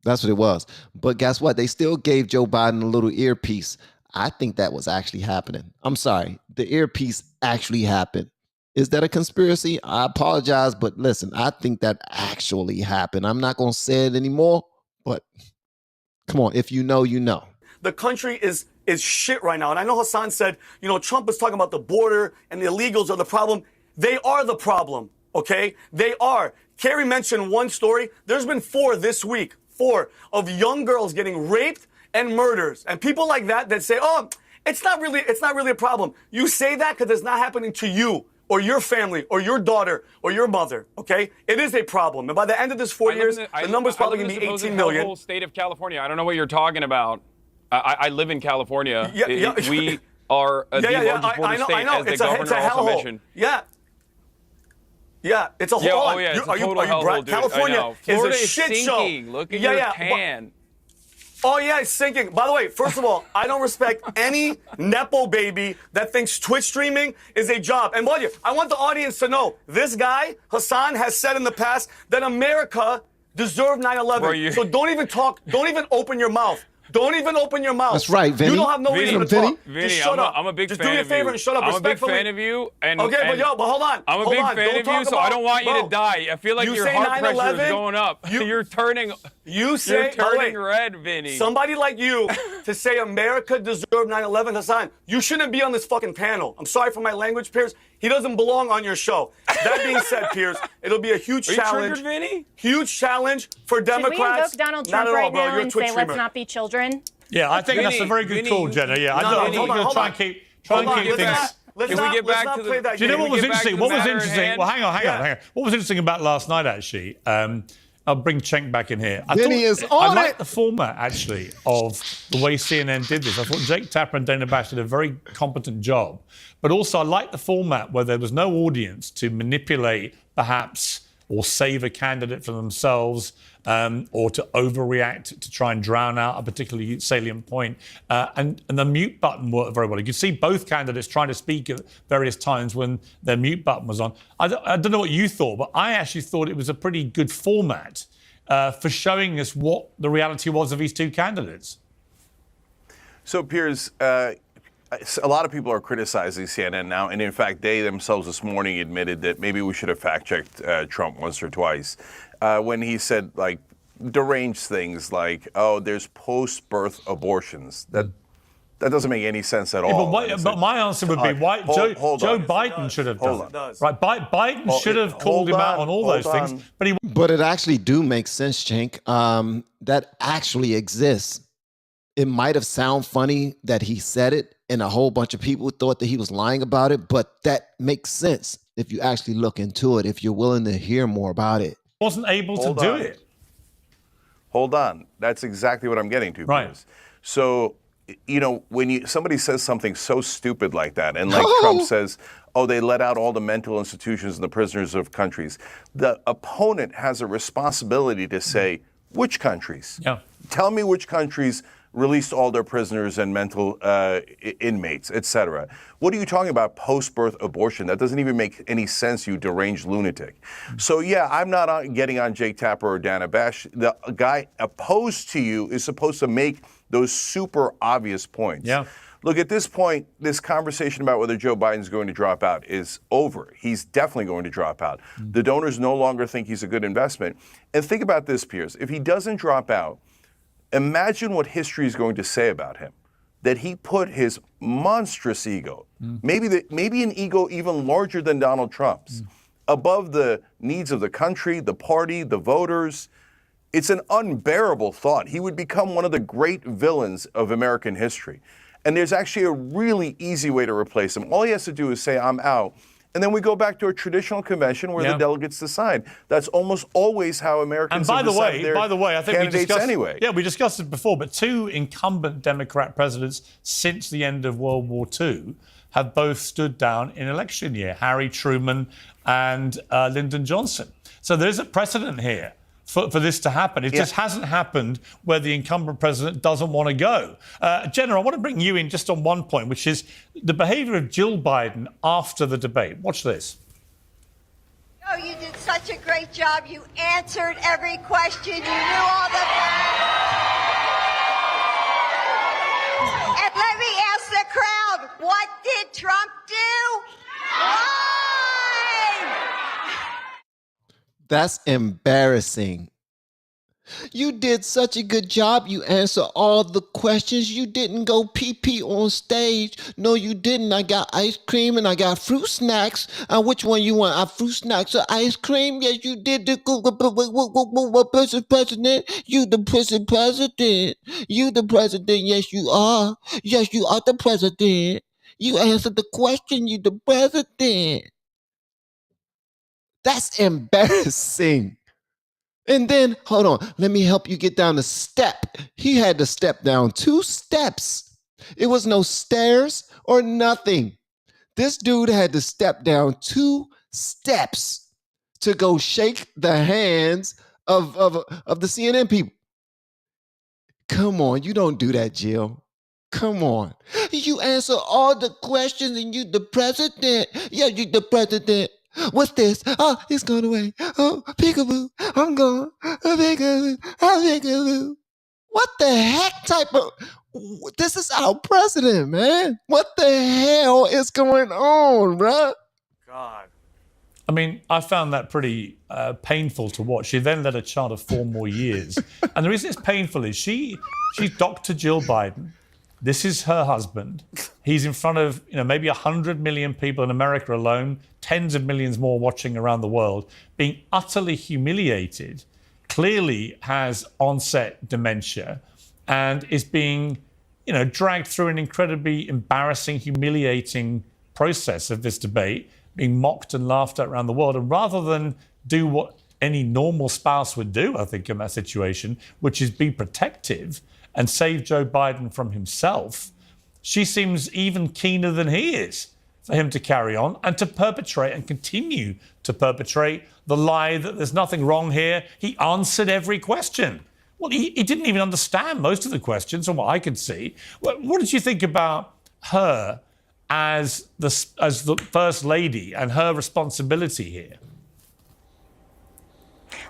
That's what it was. But guess what? They still gave Joe Biden a little earpiece. I think that was actually happening. I'm sorry. The earpiece actually happened. Is that a conspiracy? I apologize, but listen, I think that actually happened. I'm not going to say it anymore, but come on. If you know, you know. The country is shit right now. And I know Hassan said, you know, Trump was talking about the border and the illegals are the problem. They are the problem, okay? They are. Carrie mentioned one story. There's been 4 this week. 4 of young girls getting raped and murders. And people like that say, oh, it's not really a problem. You say that because it's not happening to you or your family or your daughter or your mother, okay? It is a problem. And by the end of this 4 years, the number's probably going to be 18 million. The whole state of California. I don't know what you're talking about. I live in California. We are the largest border state as the governor also mentioned. Yeah, it's a whole. Oh yeah, it's a total hellhole, dude. California is a shit show. Look at your tan. Oh yeah, it's sinking. By the way, first of all, I don't respect any nepo baby that thinks Twitch streaming is a job. And I want the audience to know this guy Hassan has said in the past that America deserved 9/11. So don't even talk. Don't even open your mouth. Don't even open your mouth. That's right, Vinny. You don't have no reason to talk. Vinny, just shut up. I'm a big fan of you. Just do me a favor and shut up. I'm a big fan of you. And, okay, but hold on. I'm a big fan of you, so I don't want you to die. I feel like your heart pressure is going up. You're turning red, Vinny. Somebody like you to say America deserved 9/11, Hassan, you shouldn't be on this fucking panel. I'm sorry for my language, Piers. He doesn't belong on your show. That being said, Piers, it'll be a huge challenge. Triggered, Vinny? Huge challenge for Democrats. Should we invoke Donald Trump right now and say, let's not be children? Yeah, I think that's a very good call, Jenna. Yeah, I'm going to try and keep things. Let's not play that game. Do you know what was interesting? Well, hang on. What was interesting about last night, actually? I'll bring Cenk back in here. I like the format, actually, of the way CNN did this. I thought Jake Tapper and Dana Bash did a very competent job. But also, I like the format where there was no audience to manipulate, perhaps, or save a candidate for themselves, or to overreact to try and drown out a particularly salient point. And the mute button worked very well. You could see both candidates trying to speak at various times when their mute button was on. I don't know what you thought, but I actually thought it was a pretty good format for showing us what the reality was of these two candidates. So, Piers, a lot of people are criticizing CNN now, and in fact, they themselves this morning admitted that maybe we should have fact-checked Trump once or twice when he said, like, deranged things like, "Oh, there's post-birth abortions." That doesn't make any sense at all. But my answer would be, why Joe Biden should have done it. Right, Biden should have called him out on all those things, but it actually do make sense, Cenk. That actually exists. It might have sounded funny that he said it, and a whole bunch of people thought that he was lying about it, but that makes sense if you actually look into it, if you're willing to hear more about it. Wasn't able to do it. Hold on. That's exactly what I'm getting to, right. Piers. So, you know, when somebody says something so stupid like that, and like Trump says, oh, they let out all the mental institutions and the prisoners of countries, the opponent has a responsibility to say, which countries? Yeah. Tell me which countries released all their prisoners and mental inmates, etc. What are you talking about post-birth abortion? That doesn't even make any sense, you deranged lunatic. So yeah, I'm not getting on Jake Tapper or Dana Bash. The guy opposed to you is supposed to make those super obvious points. Yeah. Look, at this point, this conversation about whether Joe Biden's going to drop out is over. He's definitely going to drop out. The donors no longer think he's a good investment. And think about this, Piers. If he doesn't drop out, imagine what history is going to say about him. That he put his monstrous ego, maybe an ego even larger than Donald Trump's, above the needs of the country, the party, the voters. It's an unbearable thought. He would become one of the great villains of American history. And there's actually a really easy way to replace him. All he has to do is say, I'm out. And then we go back to a traditional convention where the delegates decide. That's almost always how Americans and decide their by the way, I think candidates we discussed, anyway. Yeah, we discussed it before, but 2 incumbent Democrat presidents since the end of World War II have both stood down in election year, Harry Truman and Lyndon Johnson. So there's a precedent here for this to happen. It just hasn't happened where the incumbent president doesn't want to go. Jenna, I want to bring you in just on one point, which is the behaviour of Jill Biden after the debate. Watch this. Oh, you did such a great job. You answered every question. You knew all the facts. And let me ask the crowd, what did Trump do? Why? That's embarrassing. You did such a good job. You answered all the questions. You didn't go pee-pee on stage. No, you didn't. I got ice cream and I got fruit snacks. Which one you want? Fruit snacks or ice cream? Yes, you did. The president. You the president. You the president. Yes, you are. Yes, you are the president. You answered the question. You the president. That's embarrassing. And then, hold on, let me help you get down the step. He had to step down 2 steps. It was no stairs or nothing. This dude had to step down 2 steps to go shake the hands of the CNN people. Come on, you don't do that, Jill. Come on. You answer all the questions and you the president. Yeah, you the president. What's this? Oh, it's gone away. Oh, peekaboo. I'm gone. Peekaboo. Peekaboo. What the heck type of... This is our president, man. What the hell is going on, bruh? God. I mean, I found that pretty painful to watch. She then led a child of 4 more years. And the reason it's painful is she's Dr. Jill Biden. This is her husband. He's in front of, maybe 100 million people in America alone, tens of millions more watching around the world, being utterly humiliated, clearly has onset dementia, and is being, dragged through an incredibly embarrassing, humiliating process of this debate, being mocked and laughed at around the world. And rather than do what any normal spouse would do, I think, in that situation, which is be protective and save Joe Biden from himself, she seems even keener than he is for him to carry on and to perpetrate and continue to perpetrate the lie that there's nothing wrong here. He answered every question. Well, he didn't even understand most of the questions from what I could see. What did you think about her as the First Lady and her responsibility here?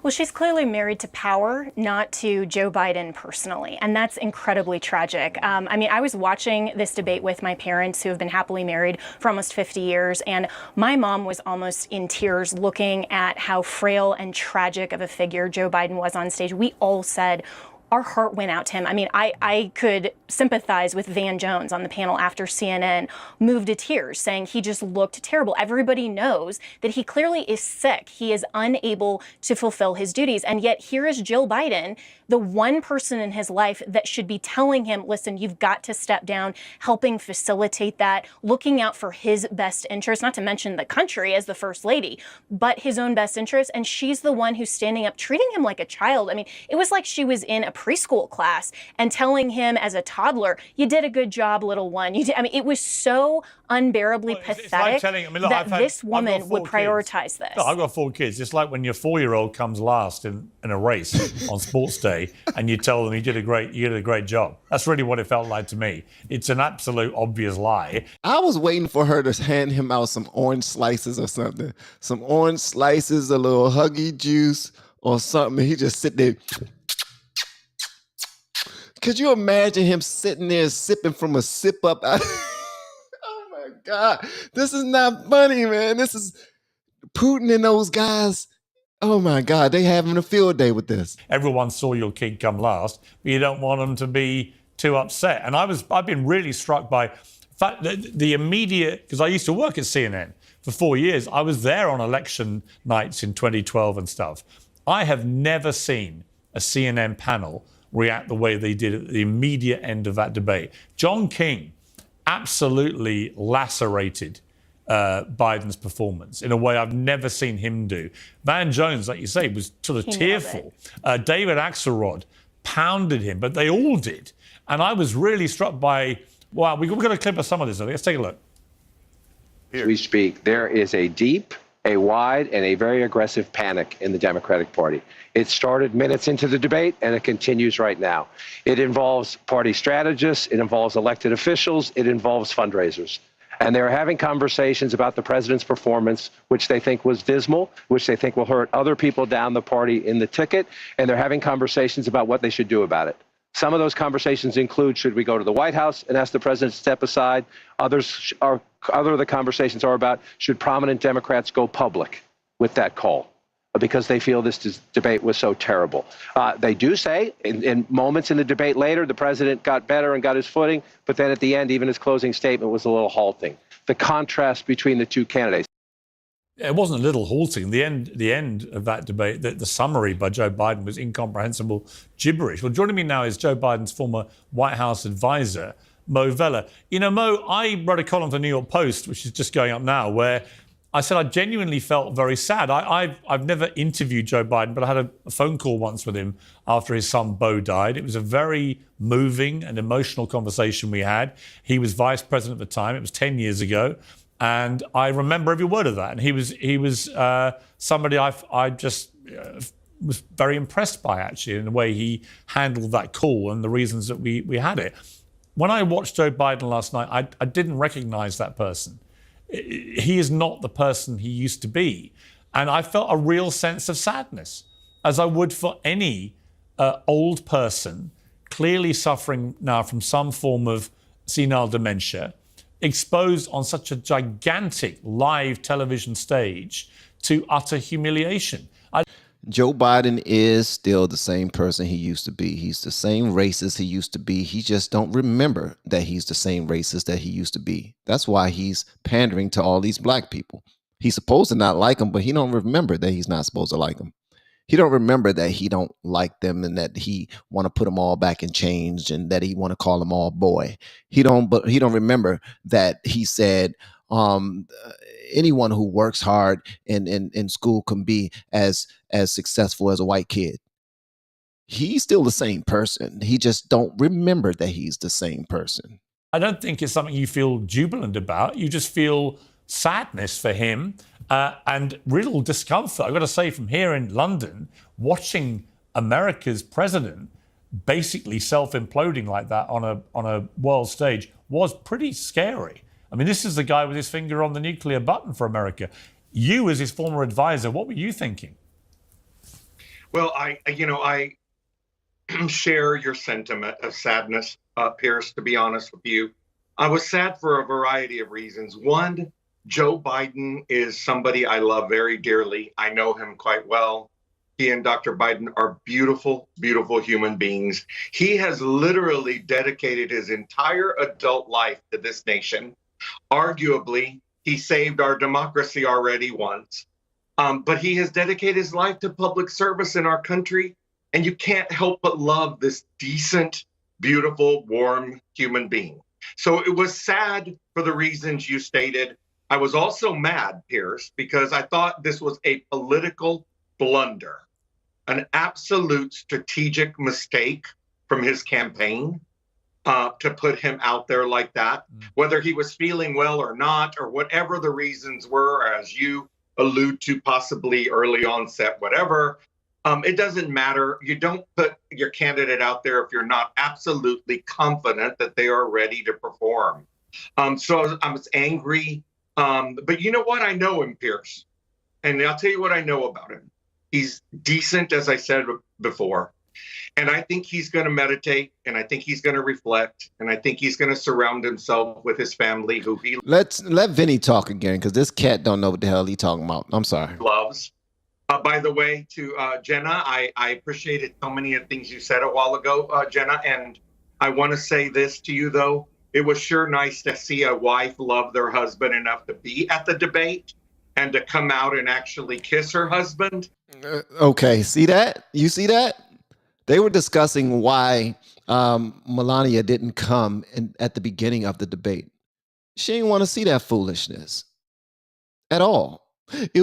Well, she's clearly married to power, not to Joe Biden personally, and that's incredibly tragic. I was watching this debate with my parents who have been happily married for almost 50 years, and my mom was almost in tears looking at how frail and tragic of a figure Joe Biden was on stage. We all said, our heart went out to him. I could sympathize with Van Jones on the panel after CNN moved to tears, saying he just looked terrible. Everybody knows that he clearly is sick. He is unable to fulfill his duties. And yet here is Jill Biden, the one person in his life that should be telling him, listen, you've got to step down, helping facilitate that, looking out for his best interest, not to mention the country as the First Lady, but his own best interest. And she's the one who's standing up, treating him like a child. It was like she was in a preschool class and telling him as a toddler, you did a good job, little one. It was so unbearably pathetic that this woman would prioritize this. Look, I've got 4 kids. It's like when your 4-year-old comes last in a race on sports day and you tell them you did a great job. That's really what it felt like to me. It's an absolute obvious lie. I was waiting for her to hand him out some orange slices or something. Some orange slices, a little Huggy juice or something. He just sit there. Could you imagine him sitting there sipping from a sip up? Oh my God. This is not funny, man. This is Putin and those guys. Oh my God. They having a field day with this. Everyone saw your kid come last, but you don't want them to be too upset. And I've been really struck by the immediate, because I used to work at CNN for 4 years. I was there on election nights in 2012 and stuff. I have never seen a CNN panel react the way they did at the immediate end of that debate. John King absolutely lacerated Biden's performance in a way I've never seen him do. Van Jones, like you say, was sort of tearful. David Axelrod pounded him, but they all did. And I was really struck by, wow, we've got a clip of some of this. Let's take a look. As we speak, there is a deep, a wide, and a very aggressive panic in the Democratic Party. It started minutes into the debate, and it continues right now. It involves party strategists, it involves elected officials, it involves fundraisers. And they're having conversations about the president's performance, which they think was dismal, which they think will hurt other people down the party in the ticket, and they're having conversations about what they should do about it. Some of those conversations include, should we go to the White House and ask the president to step aside? Other of the conversations are about, should prominent Democrats go public with that call? Because they feel this debate was so terrible. They do say, in moments in the debate later, the president got better and got his footing, but then at the end, even his closing statement was a little halting. The contrast between the two candidates. It wasn't a little halting. The end of that debate, the summary by Joe Biden was incomprehensible gibberish. Well, joining me now is Joe Biden's former White House advisor, Mo Vela. You know, Mo, I wrote a column for the New York Post, which is just going up now, where I said I genuinely felt very sad. I've never interviewed Joe Biden, but I had a phone call once with him after his son Beau died. It was a very moving and emotional conversation we had. He was vice president at the time. It was 10 years ago. And I remember every word of that. And he was somebody I just was very impressed by, actually, in the way he handled that call and the reasons that we had it. When I watched Joe Biden last night, I didn't recognize that person. He is not the person he used to be. And I felt a real sense of sadness, as I would for any old person clearly suffering now from some form of senile dementia, exposed on such a gigantic live television stage to utter humiliation. Joe Biden is still the same person he used to be. He's the same racist he used to be. He just don't remember that he's the same racist that he used to be. That's why he's pandering to all these black people. He's supposed to not like them, but he don't remember that he's not supposed to like them. He don't remember that he don't like them and that he want to put them all back in chains and that he want to call them all boy. He don't remember that he said anyone who works hard in school can be as successful as a white kid. He's still the same person. He just don't remember that he's the same person. I don't think it's something you feel jubilant about. You just feel sadness for him and real discomfort. I've got to say, from here in London, watching America's president basically self-imploding like that on a world stage was pretty scary. I mean, this is the guy with his finger on the nuclear button for America. You, as his former advisor, what were you thinking? Well, I share your sentiment of sadness, Pierce, to be honest with you. I was sad for a variety of reasons. One, Joe Biden is somebody I love very dearly. I know him quite well. He and Dr. Biden are beautiful, beautiful human beings. He has literally dedicated his entire adult life to this nation. Arguably, he saved our democracy already once. But he has dedicated his life to public service in our country. And you can't help but love this decent, beautiful, warm human being. So it was sad for the reasons you stated. I was also mad, Pierce, because I thought this was a political blunder, an absolute strategic mistake from his campaign to put him out there like that, whether he was feeling well or not, or whatever the reasons were, as you allude to, possibly early onset, whatever. It doesn't matter. You don't put your candidate out there if you're not absolutely confident that they are ready to perform. So I was angry. But you know what? I know him, Pierce. And I'll tell you what I know about him. He's decent, as I said before. And I think he's going to meditate, and I think he's going to reflect, and I think he's going to surround himself with his family, who he let Vinny talk again, because this cat don't know what the hell he's talking about. I'm sorry. Loves. By the way, to Jenna, I appreciated so many of the things you said a while ago, Jenna. And I want to say this to you, though. It was sure nice to see a wife love their husband enough to be at the debate and to come out and actually kiss her husband. Okay, see that? You see that? They were discussing why Melania didn't come at the beginning of the debate. She didn't want to see that foolishness at all. He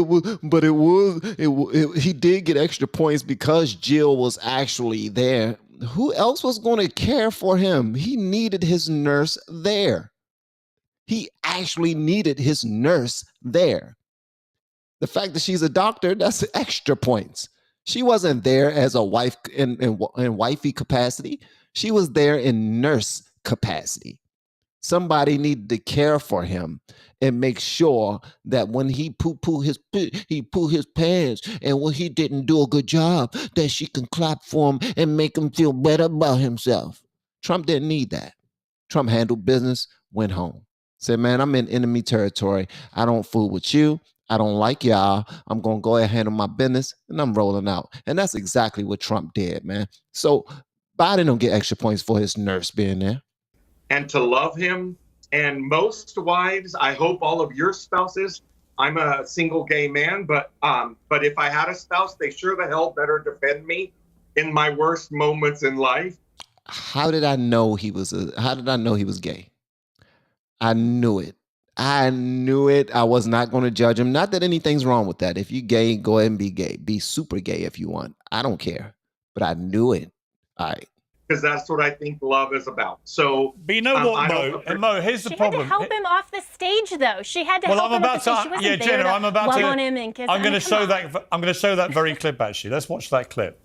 did get extra points because Jill was actually there. Who else was going to care for him? He needed his nurse there. He actually needed his nurse there. The fact that she's a doctor, that's extra points. She wasn't there as a wife in wifey capacity. She was there in nurse capacity. Somebody needed to care for him and make sure that when he poo his pants, and when he didn't do a good job, that she can clap for him and make him feel better about himself. Trump didn't need that. Trump handled business, went home. Said, man, I'm in enemy territory. I don't fool with you. I don't like y'all. I'm going to go ahead and handle my business, and I'm rolling out. And that's exactly what Trump did, man. So Biden don't get extra points for his nurse being there. And to love him. And most wives, I hope all of your spouses, I'm a single gay man, but if I had a spouse, they sure the hell better defend me in my worst moments in life. How did I know he was gay? I knew it. I knew it. I was not going to judge him. Not that anything's wrong with that. If you're gay, go ahead and be gay. Be super gay if you want. I don't care. But I knew it. All right. Because that's what I think love is about. So, but you know what, Mo? And Mo, here's the problem. She had to help him off the stage, though. She had to well, help I'm him about off the stage. She to. wasn't Yeah, there Jenna, to I'm about love to. on him and kiss. I'm going to show that. I'm going to show that very clip. Actually, let's watch that clip.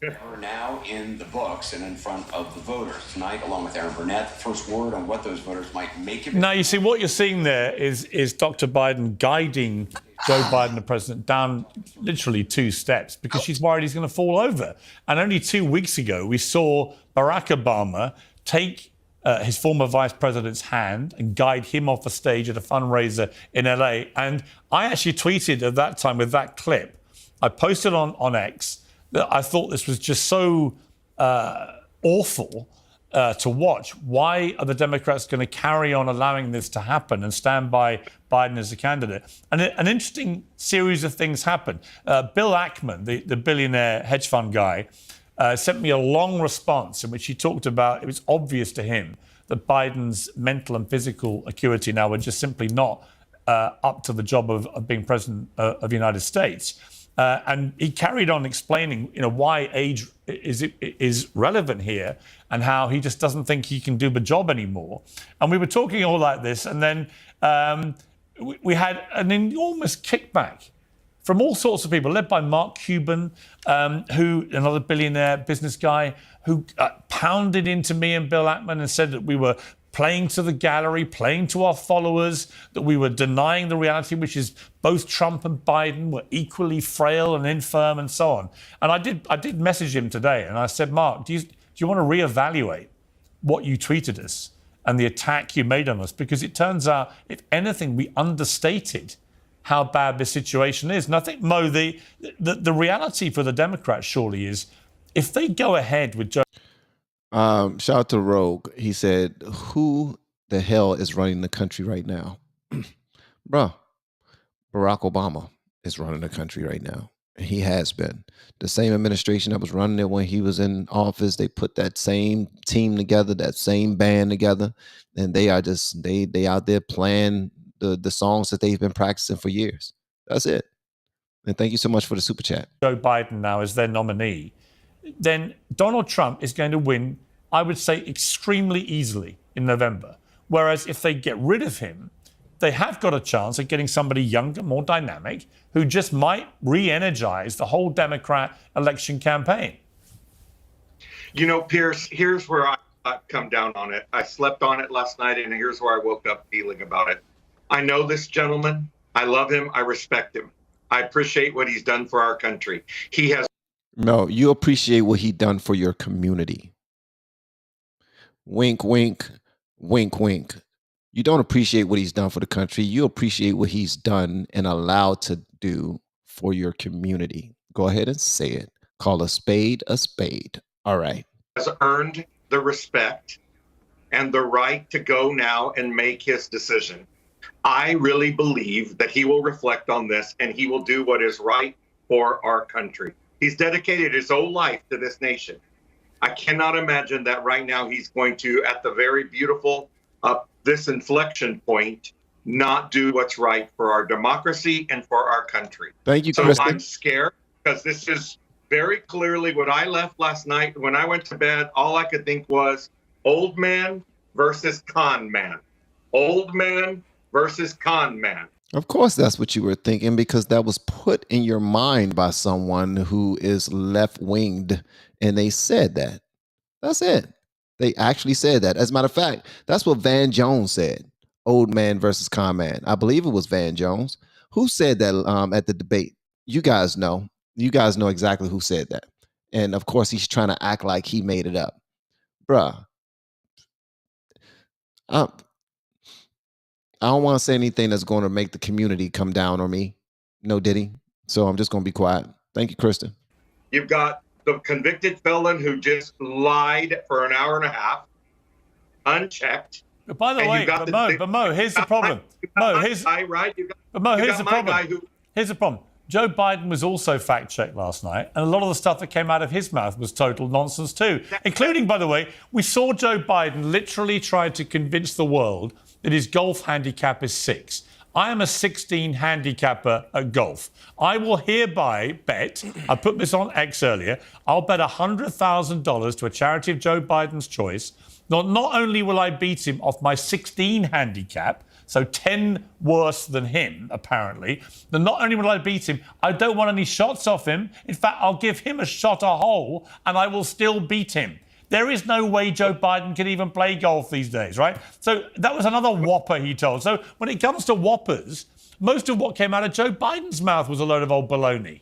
We're now in the books and in front of the voters tonight, along with Aaron Burnett. The first word on what those voters might make of it. Now, you see, what you're seeing there is Dr. Biden guiding Joe Biden, the president, down literally 2 steps because she's worried he's going to fall over. And only 2 weeks ago, we saw Barack Obama take his former vice president's hand and guide him off the stage at a fundraiser in LA. And I actually tweeted at that time with that clip. I posted on X that I thought this was just so awful to watch. Why are the Democrats going to carry on allowing this to happen and stand by Biden as a candidate? And an interesting series of things happened. Bill Ackman, the billionaire hedge fund guy, sent me a long response in which he talked about it was obvious to him that Biden's mental and physical acuity now were just simply not up to the job of being president of the United States. And he carried on explaining, why age is relevant here and how he just doesn't think he can do the job anymore. And we were talking all like this, and then we had an enormous kickback from all sorts of people, led by Mark Cuban, who another billionaire business guy, who pounded into me and Bill Ackman and said that we were playing to the gallery, playing to our followers, that we were denying the reality, which is both Trump and Biden were equally frail and infirm and so on. And I did message him today and I said, Mark, do you want to reevaluate what you tweeted us and the attack you made on us? Because it turns out, if anything, we understated how bad this situation is. And I think, Mo, the reality for the Democrats surely is if they go ahead with Joe... Shout out to Rogue. He said, who the hell is running the country right now? Bruh, Barack Obama is running the country right now. He has been. The same administration that was running it when he was in office, they put that same team together, that same band together, and they are just, they out there playing the songs that they've been practicing for years. That's it. And thank you so much for the super chat. Joe Biden now is their nominee. Then Donald Trump is going to win, I would say, extremely easily in November. Whereas if they get rid of him, they have got a chance of getting somebody younger, more dynamic, who just might re-energize the whole Democrat election campaign. Pierce, here's where I come down on it. I slept on it last night, and here's where I woke up feeling about it. I know this gentleman. I love him. I respect him. I appreciate what he's done for our country. He has... No, you appreciate what he done for your community. Wink, wink, wink, wink. You don't appreciate what he's done for the country. You appreciate what he's done and allowed to do for your community. Go ahead and say it. Call a spade a spade. All right. Has earned the respect and the right to go now and make his decision. I really believe that he will reflect on this and he will do what is right for our country. He's dedicated his whole life to this nation. I cannot imagine that right now he's going to, at the very beautiful, this inflection point, not do what's right for our democracy and for our country. Thank you, so Kristen. I'm scared because this is very clearly what I left last night. When I went to bed, all I could think was old man versus con man. Old man versus con man. Of course, that's what you were thinking, because that was put in your mind by someone who is left-winged, and they said that. That's it. They actually said that. As a matter of fact, that's what Van Jones said. Old man versus con man. I believe it was Van Jones who said that at the debate. You guys know. You guys know exactly who said that. And of course, he's trying to act like he made it up. Bruh. I don't want to say anything that's going to make the community come down on me. No diddy. So I'm just going to be quiet. Thank you, Kristen. You've got the convicted felon who just lied for an hour and a half, unchecked. But by the way, Mo, here's the problem. Here's the problem. Here's the problem. Joe Biden was also fact-checked last night, and a lot of the stuff that came out of his mouth was total nonsense too, including, by the way, we saw Joe Biden literally try to convince the world that his golf handicap is 6. I am a 16 handicapper at golf. I will hereby bet, I put this on X earlier, I'll bet $100,000 to a charity of Joe Biden's choice. Not only will I beat him off my 16 handicap, so 10 worse than him, apparently, then not only will I beat him, I don't want any shots off him. In fact, I'll give him a shot a hole, and I will still beat him. There is no way Joe Biden can even play golf these days, right? So that was another whopper he told. So when it comes to whoppers, most of what came out of Joe Biden's mouth was a load of old baloney.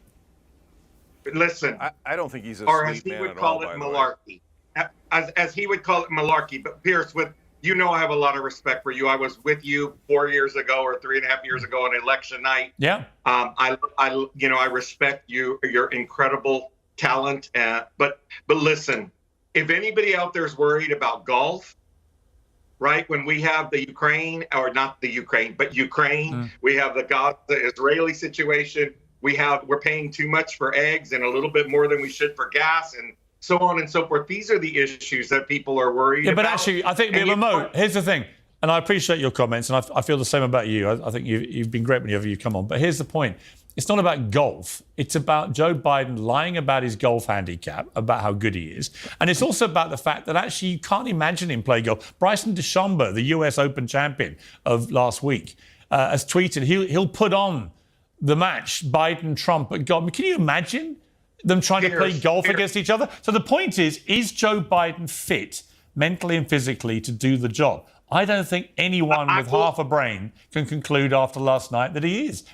Listen, I don't think he's a or as sweet he man would at call all, it, by the way. malarkey. As he would call it, malarkey. But Pierce, you know, I have a lot of respect for you. I was with you 4 years ago or 3.5 years ago on election night. Yeah. I respect you, your incredible talent. But listen, if anybody out there is worried about golf, right? When we have the Ukraine, or not the Ukraine, but Ukraine, we have the Israeli situation. We're paying too much for eggs and a little bit more than we should for gas, and so on and so forth. These are the issues that people are worried about. Yeah, but actually, I think, Mo, here's the thing, and I appreciate your comments, and I feel the same about you. I think you've been great whenever you come on. But here's the point. It's not about golf. It's about Joe Biden lying about his golf handicap, about how good he is. And it's also about the fact that actually you can't imagine him play golf. Bryson DeChambeau, the US Open champion of last week, has tweeted he'll put on the match Biden-Trump at golf. Can you imagine them trying to play golf against each other? So the point is Joe Biden fit mentally and physically to do the job? I don't think anyone with half a brain can conclude after last night that he is.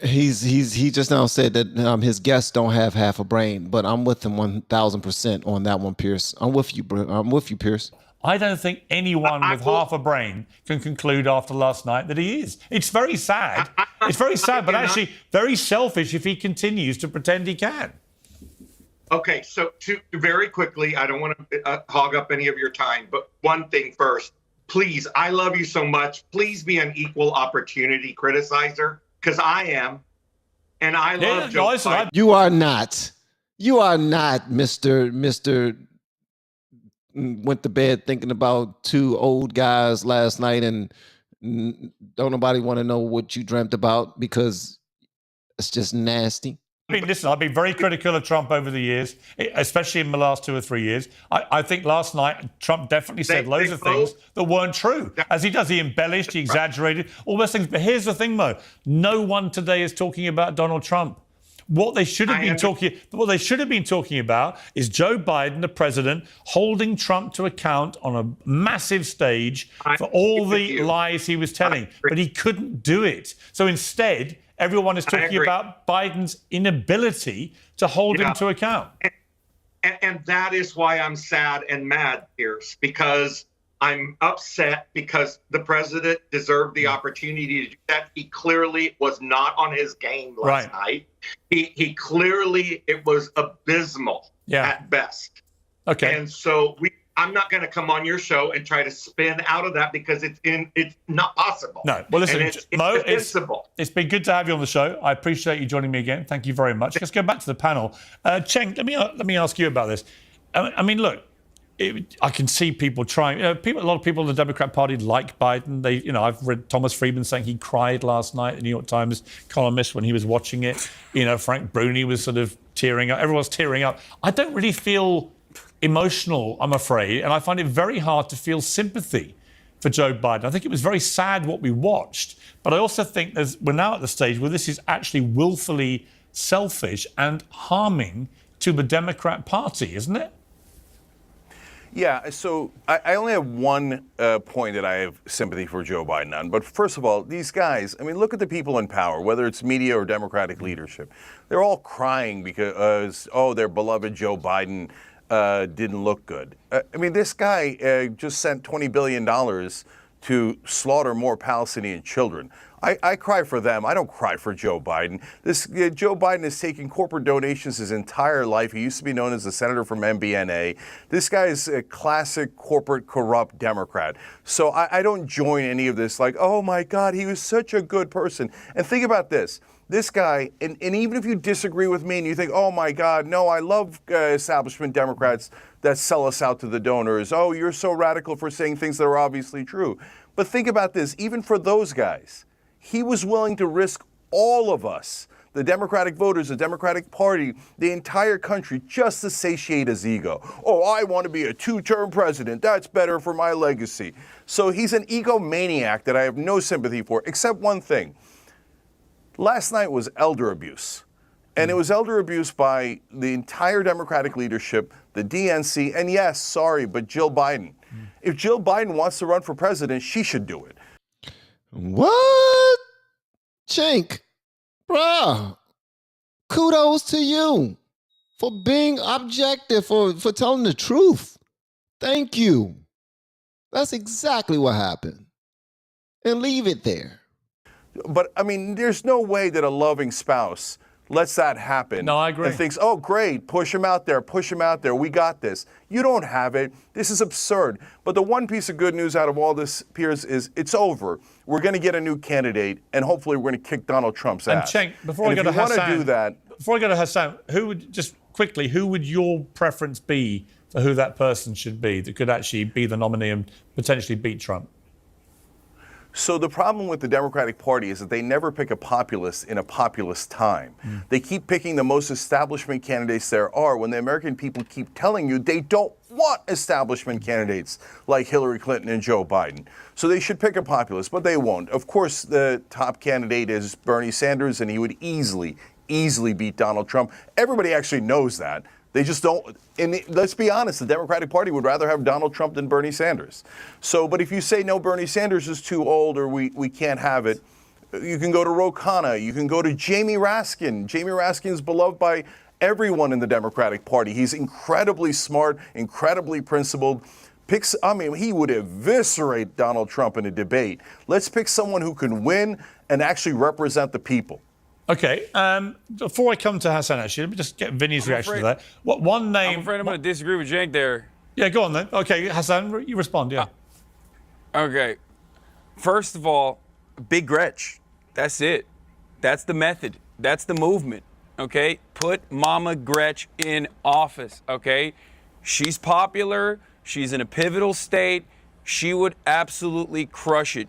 He just now said that his guests don't have half a brain, but I'm with him 1,000% on that one, Pierce. I'm with you, bro. I'm with you, Pierce. I don't think anyone with half a brain can conclude after last night that he is. It's very sad. It's very sad, but actually very selfish if he continues to pretend he can. Okay, so very quickly, I don't want to hog up any of your time, but one thing first. Please, I love you so much. Please be an equal opportunity criticizer, because I am, and I love Joe Biden. You are not. You are not, Mr. Went to bed thinking about 2 old guys last night, and don't nobody want to know what you dreamt about because it's just nasty. Listen, I've been very critical of Trump over the years, especially in the last 2 or 3 years. I think last night Trump definitely said loads of things that weren't true. As he does, he embellished, he exaggerated, all those things. But here's the thing, Mo. No one today is talking about Donald Trump. What they should have been talking about is Joe Biden, the president, holding Trump to account on a massive stage for all the lies he was telling. But he couldn't do it. So instead, everyone is talking about Biden's inability to hold him to account. And that is why I'm sad and mad, Pierce, because I'm upset because the president deserved the opportunity to do that. He clearly was not on his game last night. He clearly, it was abysmal at best. Okay. And so I'm not going to come on your show and try to spin out of that because it's not possible. No. Well, listen, Mo, defensible. it's been good to have you on the show. I appreciate you joining me again. Thank you very much. Let's go back to the panel. Cheng, let me ask you about this. I mean, look, I can see people trying. A lot of people in the Democrat Party like Biden. I've read Thomas Friedman saying he cried last night, the New York Times columnist, when he was watching it. Frank Bruni was sort of tearing up. Everyone's tearing up. I don't really feel emotional, I'm afraid, and I find it very hard to feel sympathy for Joe Biden. I think it was very sad what we watched, but I also think we're now at the stage where this is actually willfully selfish and harming to the Democrat Party, isn't it? Yeah, so I only have one point that I have sympathy for Joe Biden on. But first of all, these guys, I mean, look at the people in power, whether it's media or Democratic leadership. They're all crying because, their beloved Joe Biden didn't look good. I mean, this guy just sent $20 billion to slaughter more Palestinian children. I cry for them. I don't cry for Joe Biden. Joe Biden is taking corporate donations his entire life. He used to be known as the senator from MBNA. This guy is a classic corporate corrupt Democrat. So I don't join any of this like, oh my God, he was such a good person. And think about this. This guy, and even if you disagree with me and you think, oh my God, no, I love establishment Democrats that sell us out to the donors. Oh, you're so radical for saying things that are obviously true. But think about this, even for those guys, he was willing to risk all of us, the Democratic voters, the Democratic Party, the entire country, just to satiate his ego. Oh, I want to be a two-term president. That's better for my legacy. So he's an egomaniac that I have no sympathy for, except one thing. Last night was elder abuse. And it was elder abuse by the entire Democratic leadership, the DNC, and yes, sorry, but Jill Biden. If Jill Biden wants to run for president, she should do it. What? Chink, bruh, kudos to you for being objective, for telling the truth. Thank you. That's exactly what happened. And leave it there. But, I mean, there's no way that a loving spouse lets that happen. No, I agree. And thinks, oh, great, push him out there, we got this. You don't have it. This is absurd. But the one piece of good news out of all this, Piers, is it's over. We're going to get a new candidate, and hopefully we're going to kick Donald Trump's ass. And Cenk, before I go to Hassan, who would your preference be for who that person should be that could actually be the nominee and potentially beat Trump? So the problem with the Democratic Party is that they never pick a populist in a populist time. They keep picking the most establishment candidates there are when the American people keep telling you they don't want establishment candidates like Hillary Clinton and Joe Biden. So they should pick a populist, but they won't. Of course, the top candidate is Bernie Sanders, and he would easily beat Donald Trump. Everybody actually knows that. They just don't. And let's be honest, the Democratic Party would rather have Donald Trump than Bernie Sanders. So, but if you say, no, Bernie Sanders is too old or we can't have it, you can go to Ro Khanna. You can go to Jamie Raskin. Jamie Raskin is beloved by everyone in the Democratic Party. He's incredibly smart, incredibly principled. He would eviscerate Donald Trump in a debate. Let's pick someone who can win and actually represent the people. Okay, before I come to Hassan, actually, let me just get Vinny's reaction to that. What one name? I'm afraid I'm going to disagree with Cenk there. Yeah, go on then. Okay, Hassan, you respond, yeah. Okay. First of all, Big Gretch. That's it. That's the method. That's the movement, okay? Put Mama Gretch in office, okay? She's popular. She's in a pivotal state. She would absolutely crush it.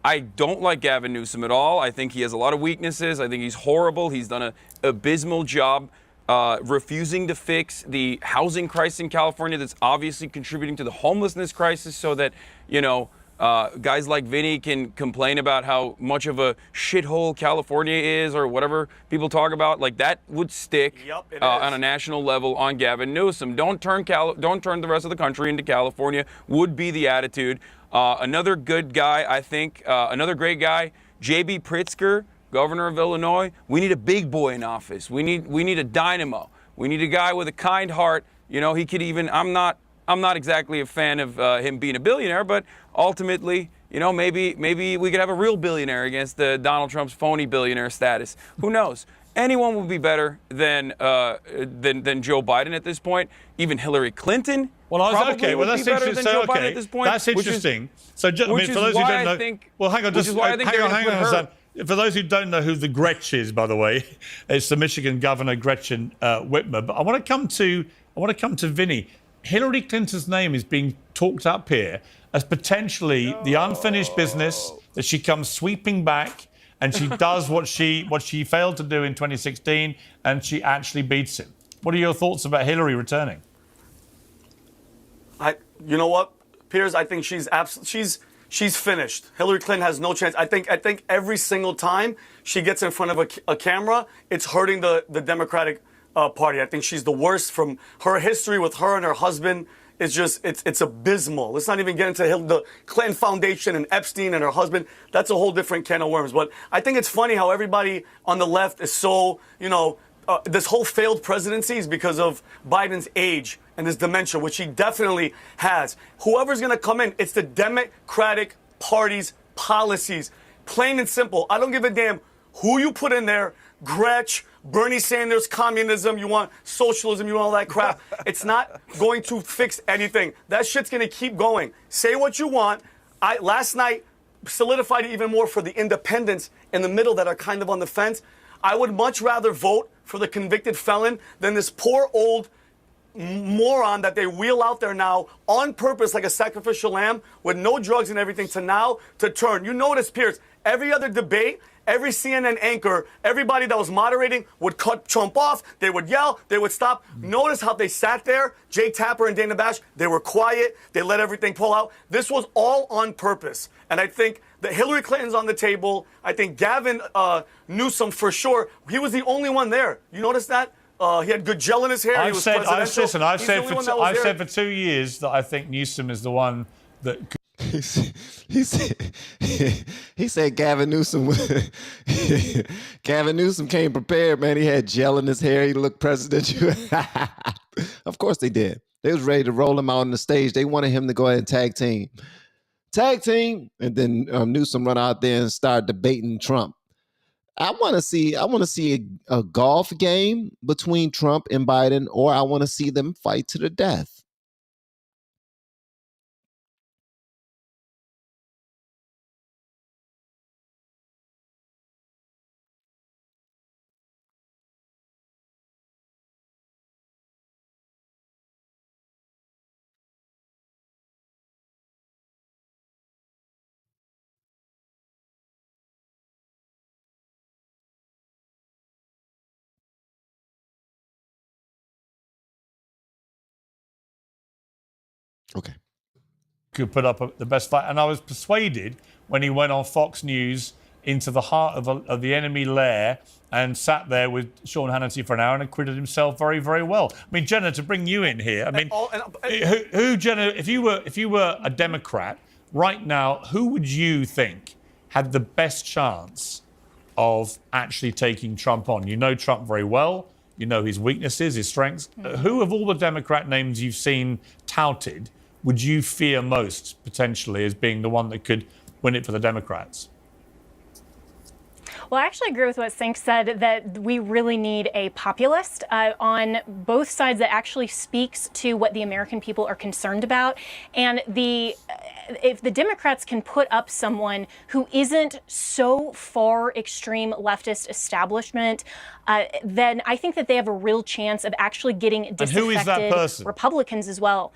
I don't like Gavin Newsom at all. I think he has a lot of weaknesses. I think he's horrible. He's done an abysmal job refusing to fix the housing crisis in California that's obviously contributing to the homelessness crisis so that, guys like Vinny can complain about how much of a shithole California is or whatever people talk about. Like, that would stick on a national level on Gavin Newsom. Don't turn the rest of the country into California would be the attitude. Another good guy, I think, another great guy, J.B. Pritzker, governor of Illinois. We need a big boy in office. We need a dynamo. We need a guy with a kind heart. He could even. I'm not exactly a fan of him being a billionaire, but ultimately, maybe we could have a real billionaire against Donald Trump's phony billionaire status. Who knows? anyone would be better than Joe Biden at this point. Even Hillary Clinton. Well, probably would that's be better interesting. than Joe Okay, Biden at this point. that's interesting. So, I mean, which for is those who why don't know, I think, well, hang on, which just is why I think hang on, they're gonna put her. For those who don't know who the Gretch is, by the way, it's the Michigan Governor Gretchen Whitmer. But I want to come to Vinny. Hillary Clinton's name is being talked up here as potentially the unfinished business, that she comes sweeping back and she does what she failed to do in 2016, and she actually beats him. What are your thoughts about Hillary returning? You know what, Piers? I think she's finished. Hillary Clinton has no chance. I think every single time she gets in front of a camera, it's hurting the Democratic Party. I think she's the worst. From her history with her and her husband, it's abysmal. Let's not even get into the Clinton Foundation and Epstein and her husband. That's a whole different can of worms. But I think it's funny how everybody on the left is so, this whole failed presidency is because of Biden's age and his dementia, which he definitely has. Whoever's going to come in, it's the Democratic Party's policies. Plain and simple. I don't give a damn who you put in there. Gretch, Bernie Sanders, communism, you want socialism, you want all that crap. It's not going to fix anything. That shit's going to keep going. Say what you want. Last night solidified it even more for the independents in the middle that are kind of on the fence. I would much rather vote for the convicted felon than this poor old moron that they wheel out there now on purpose like a sacrificial lamb with no drugs and everything to turn. You notice, Piers, every other debate, every CNN anchor, everybody that was moderating would cut Trump off. They would yell. They would stop. Notice how they sat there, Jay Tapper and Dana Bash. They were quiet. They let everything pull out. This was all on purpose. And I think that Hillary Clinton's on the table. I think Gavin Newsom, for sure, he was the only one there. You notice that? He had good gel in his hair. I've said for 2 years that I think Newsom is the one that. He said Gavin Newsom. Gavin Newsom came prepared, man. He had gel in his hair. He looked presidential. Of course they did. They was ready to roll him out on the stage. They wanted him to go ahead and tag team, and then Newsom run out there and start debating Trump. I want to see a golf game between Trump and Biden, or I want to see them fight to the death. Okay. Could put up the best fight. And I was persuaded when he went on Fox News into the heart of the enemy lair and sat there with Sean Hannity for an hour and acquitted himself very, very well. I mean, Jenna, to bring you in here, I mean, who Jenna, if you were a Democrat right now, who would you think had the best chance of actually taking Trump on? You know Trump very well. You know his weaknesses, his strengths. Who of all the Democrat names you've seen touted would you fear most, potentially, as being the one that could win it for the Democrats? Well, I actually agree with what Sink said, that we really need a populist on both sides that actually speaks to what the American people are concerned about. And if the Democrats can put up someone who isn't so far extreme leftist establishment, then I think that they have a real chance of actually getting disaffected Republicans as well.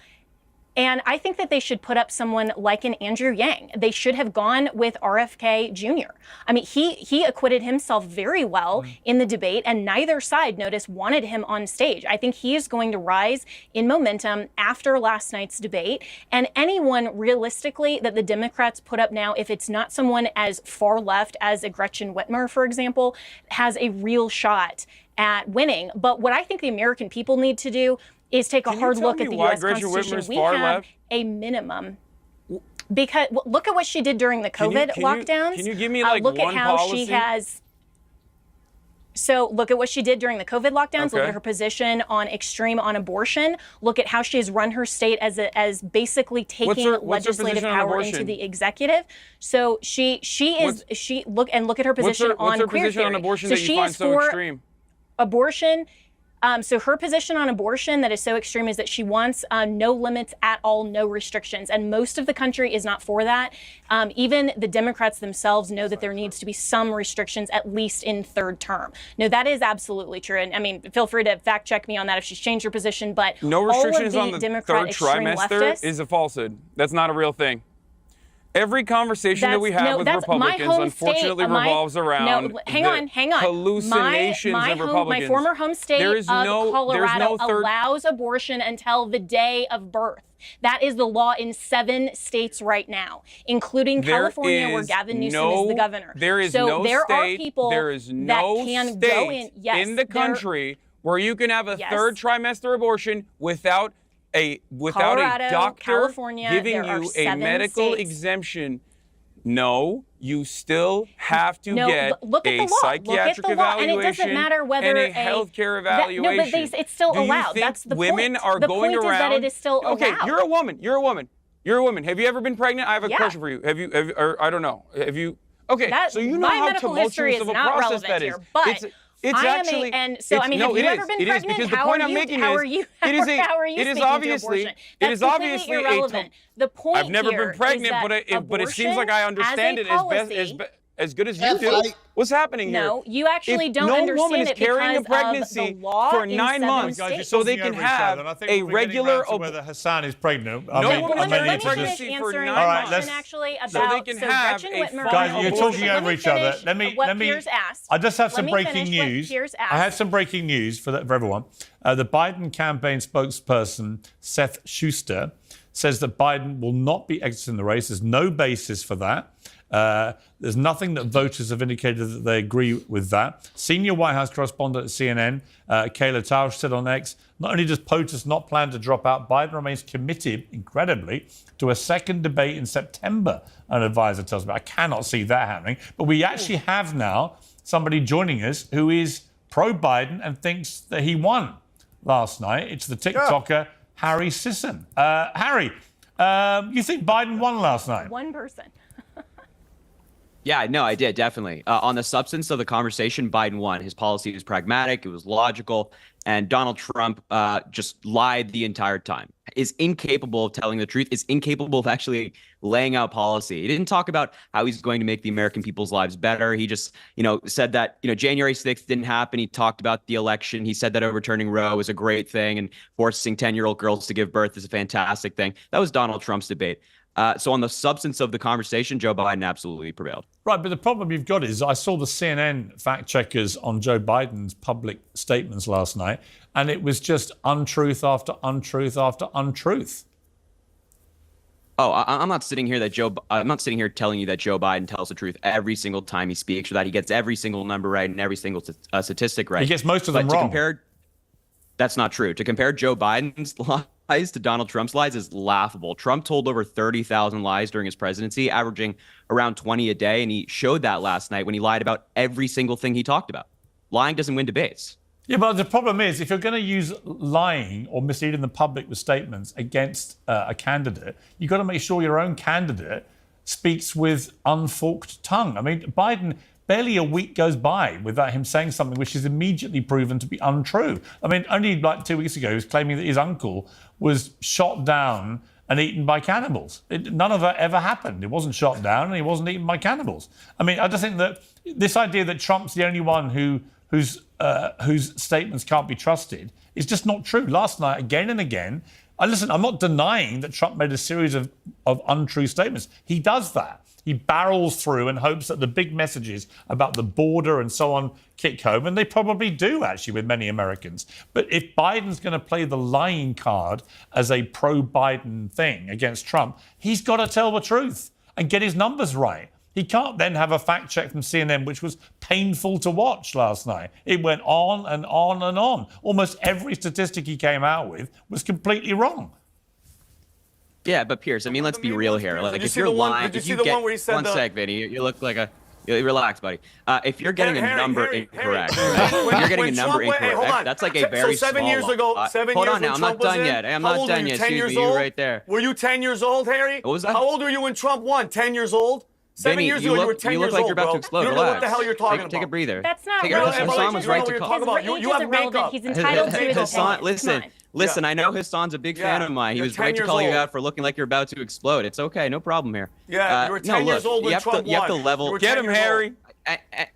And I think that they should put up someone like an Andrew Yang. They should have gone with RFK Jr. I mean, he acquitted himself very well in the debate, and neither side, notice, wanted him on stage. I think he is going to rise in momentum after last night's debate. And anyone, realistically, that the Democrats put up now, if it's not someone as far left as a Gretchen Whitmer, for example, has a real shot at winning. But what I think the American people need to do is take a hard look at the U.S. Constitution. We have a minimum. Because look at what she did during the COVID lockdown. Can you give me like look one at how policy? she has. So look at what she did during the COVID lockdowns. Okay. Look at her position on extreme on abortion. Look at how she has run her state as basically taking legislative power into the executive. So look at her position on queer position theory. on abortion so that you she find is so for extreme? Abortion. So her position on abortion that is so extreme is that she wants no limits at all, no restrictions. And most of the country is not for that. Even the Democrats themselves know that there needs to be some restrictions, at least in third term. No, that is absolutely true. And I mean, feel free to fact check me on that if she's changed her position. But No restrictions all of on the Democrat third extreme trimester leftists, is a falsehood. That's not a real thing. Every conversation that we have with Republicans, unfortunately, revolves around hang on. hallucinations of Republicans. My former home state of Colorado third... allows abortion until the day of birth. That is the law in 7 states right now, including California, where Gavin Newsom is the governor. There is so no there state, are people there is no that can state go in. Yes, in the country where you can have a third trimester abortion without Colorado, a doctor California, giving you a medical exemption. No, you still have to get a psychiatric evaluation and it doesn't matter whether and a healthcare evaluation. No, but it's still allowed. That's the point. Women are the going point around. Is that it is still allowed. Okay, you're a woman. You're a woman. Have you ever been pregnant? I have a question for you. Or I don't know. Have you? Okay, so you know how tumultuous of a process that is. It's actually, and so I mean, have you ever been pregnant? Because the point I'm making is, it is obviously irrelevant. The point I've never been pregnant, but it seems like I understand it as good as you do. What's happening here? No, you actually don't understand no woman is it carrying a because pregnancy of the law for in 9 months, so they can have a regular. Whether Hassan is pregnant. No woman let me finish answering for 9 your months. question actually about so they can have Gretchen a Whitmer. Guys, you're talking over each other. Let me. Asked. I just have some breaking news. I have some breaking news for everyone. The Biden campaign spokesperson Seth Schuster says that Biden will not be exiting the race. There's no basis for that. There's nothing that voters have indicated that they agree with that. Senior White House correspondent at CNN, Kayla Tausch, said on X, not only does POTUS not plan to drop out, Biden remains committed, incredibly, to a second debate in September, an advisor tells me. I cannot see that happening. But we actually have now somebody joining us who is pro-Biden and thinks that he won last night. It's the TikToker, Harry Sisson. Harry, you think Biden won last night? One person. Yeah, no, I did, definitely. On the substance of the conversation, Biden won. His policy was pragmatic, it was logical, and Donald Trump just lied the entire time. Is incapable of telling the truth, is incapable of actually laying out policy. He didn't talk about how he's going to make the American people's lives better. He just, said that, January 6th didn't happen. He talked about the election. He said that overturning Roe was a great thing and forcing 10-year-old girls to give birth is a fantastic thing. That was Donald Trump's debate. So on the substance of the conversation, Joe Biden absolutely prevailed. Right, but the problem you've got is I saw the CNN fact checkers on Joe Biden's public statements last night, and it was just untruth after untruth after untruth. Oh, I'm not sitting here telling you that Joe Biden tells the truth every single time he speaks, or that he gets every single number right and every single statistic right. He gets most of them wrong. That's not true. To compare Joe Biden's lies to Donald Trump's lies is laughable. Trump told over 30,000 lies during his presidency, averaging around 20 a day, and he showed that last night when he lied about every single thing he talked about. Lying doesn't win debates. Yeah, but the problem is, if you're going to use lying or misleading the public with statements against a candidate, you've got to make sure your own candidate speaks with unforked tongue. I mean, Biden, barely a week goes by without him saying something which is immediately proven to be untrue. I mean, only like 2 weeks ago, he was claiming that his uncle was shot down and eaten by cannibals. None of that ever happened. He wasn't shot down and he wasn't eaten by cannibals. I mean, I just think that this idea that Trump's the only one whose statements can't be trusted is just not true. Last night, again and again, listen, I'm not denying that Trump made a series of untrue statements. He does that. He barrels through and hopes that the big messages about the border and so on kick home, and they probably do, actually, with many Americans. But if Biden's going to play the lying card as a pro-Biden thing against Trump, he's got to tell the truth and get his numbers right. He can't then have a fact check from CNN, which was painful to watch last night. It went on and on and on. Almost every statistic he came out with was completely wrong. Yeah, but Pierce, I mean, let's be real here. Like, if you're lying, did you see the one where he said one sec, Vinny, you look like a. Relax, buddy. If you're getting a number incorrect, Harry, if you're getting a number Trump went- hey, hold incorrect, on. that's like a very so 7 small years one. ago, 7 Hold years on now, when I'm Trump not was done in, yet. I'm how not old done were you, yet. 10 Excuse years me, you old? right there. Were you 10 years old, Harry? What was that? How old were you when Trump won? 10 years old? 7 Vinny, years you ago, you were look, 10 you years look like old, you're about bro. to explode. You don't know Relax. what the hell you're talking about. Take a breather. That's not Take relevant. Hassan was right to His call. You have irrelevant. makeup. He's entitled to his Hassan, opinion. listen. I know Hassan's a big fan of mine. He You're was 10 right to years call you old. out for looking like you're about to explode. It's okay, no problem here. Yeah, you were 10 years old when Trump You have to won. level. You were 10 years old.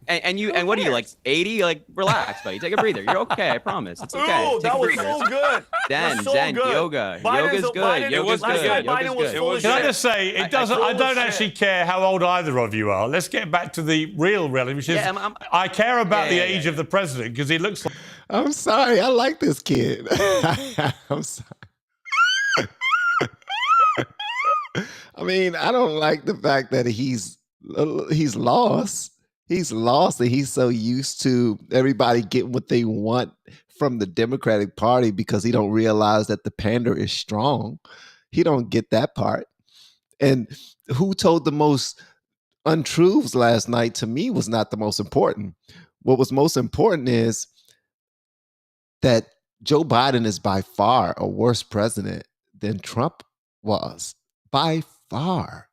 And what are you, like 80? Like, relax, buddy. Take a breather. You're okay. I promise. It's okay. Ooh, Take that a was breather. so good. Zen, so Zen, good. yoga. Biden's Yoga's a- good. Biden- Yoga's last good. guy, Biden Yoga's was good. full of Can I shit. just say, it doesn't. I don't actually care how old either of you are. Let's get back to the real reality, which is I care about the age of the president because he looks like. I'm sorry. I like this kid. I'm sorry. I mean, I don't like the fact that he's lost. He's lost, and he's so used to everybody getting what they want from the Democratic Party because he don't realize that the pander is strong. He don't get that part. And who told the most untruths last night to me was not the most important. What was most important is that Joe Biden is by far a worse president than Trump was, by far.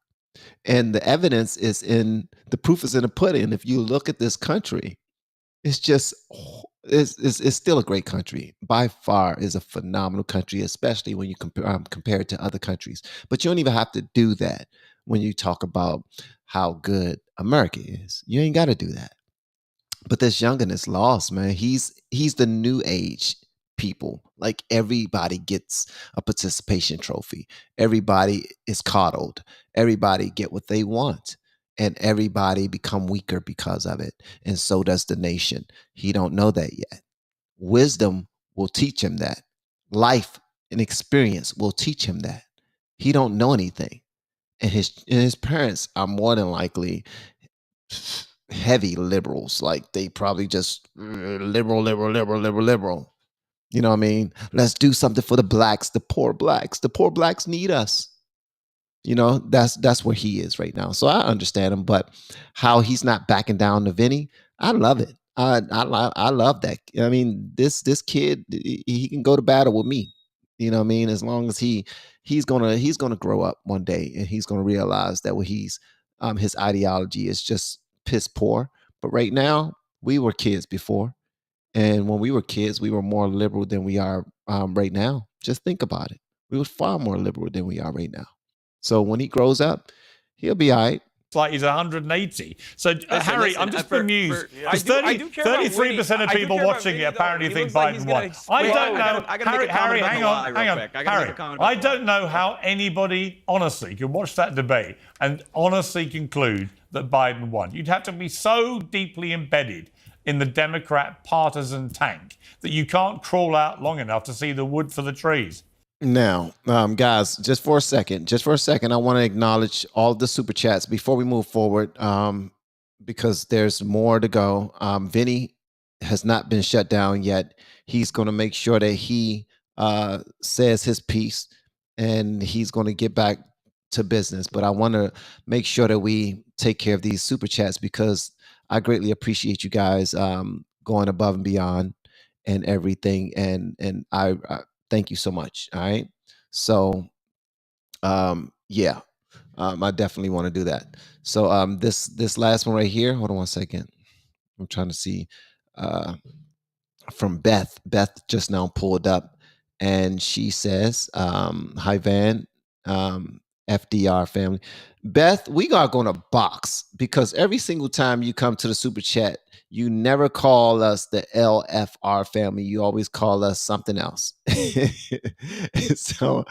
And the evidence is the proof is in the pudding. If you look at this country, it's just, it's still a great country. By far is a phenomenal country, especially when you compare it to other countries. But you don't even have to do that when you talk about how good America is. You ain't got to do that. But this youngin is lost, man. He's the new age people. Like everybody gets a participation trophy. Everybody is coddled. Everybody get what they want. And everybody become weaker because of it. And so does the nation. He don't know that yet. Wisdom will teach him that. Life and experience will teach him that. He don't know anything. And his parents are more than likely heavy liberals. Like they probably just liberal. You know what I mean? Let's do something for the blacks, the poor blacks. The poor blacks need us. You know, that's where he is right now. So I understand him, but how he's not backing down to Vinny, I love it. I love that. I mean, this kid, he can go to battle with me. You know what I mean? As long as he's gonna grow up one day and he's gonna realize that what his ideology is just piss poor. But right now, we were kids before. And when we were kids, we were more liberal than we are right now. Just think about it. We were far more liberal than we are right now. So when he grows up, he'll be all right. Like he's 180. So, Harry, I'm just bemused. Because 33% of people watching it apparently think Biden won. I don't know. Harry, hang on. Harry, I don't know how anybody honestly can watch that debate and honestly conclude that Biden won. You'd have to be so deeply embedded in the Democrat partisan tank that you can't crawl out long enough to see the wood for the trees. Now, guys, just for a second, I want to acknowledge all the super chats before we move forward, because there's more to go. Vinny has not been shut down yet. He's going to make sure that he says his piece, and he's going to get back to business. But I want to make sure that we take care of these super chats because I greatly appreciate you guys going above and beyond and everything. And I thank you so much. All right. So, yeah, I definitely want to do that. So, this last one right here. Hold on one second. I'm trying to see from Beth. Beth just now pulled up, and she says, "Hi Van, FDR family." Beth, we are going to box because every single time you come to the super chat, you never call us the LFR family. You always call us something else. So,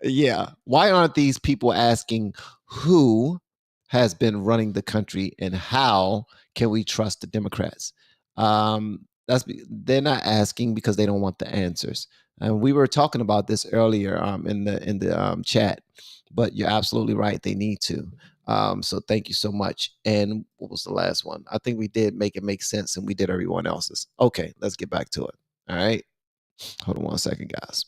yeah. Why aren't these people asking who has been running the country and how can we trust the Democrats? They're not asking because they don't want the answers. And we were talking about this earlier in the chat. But you're absolutely right. They need to. So thank you so much. And what was the last one? I think we did make it make sense and we did everyone else's. Okay, let's get back to it. All right. Hold on one second, guys.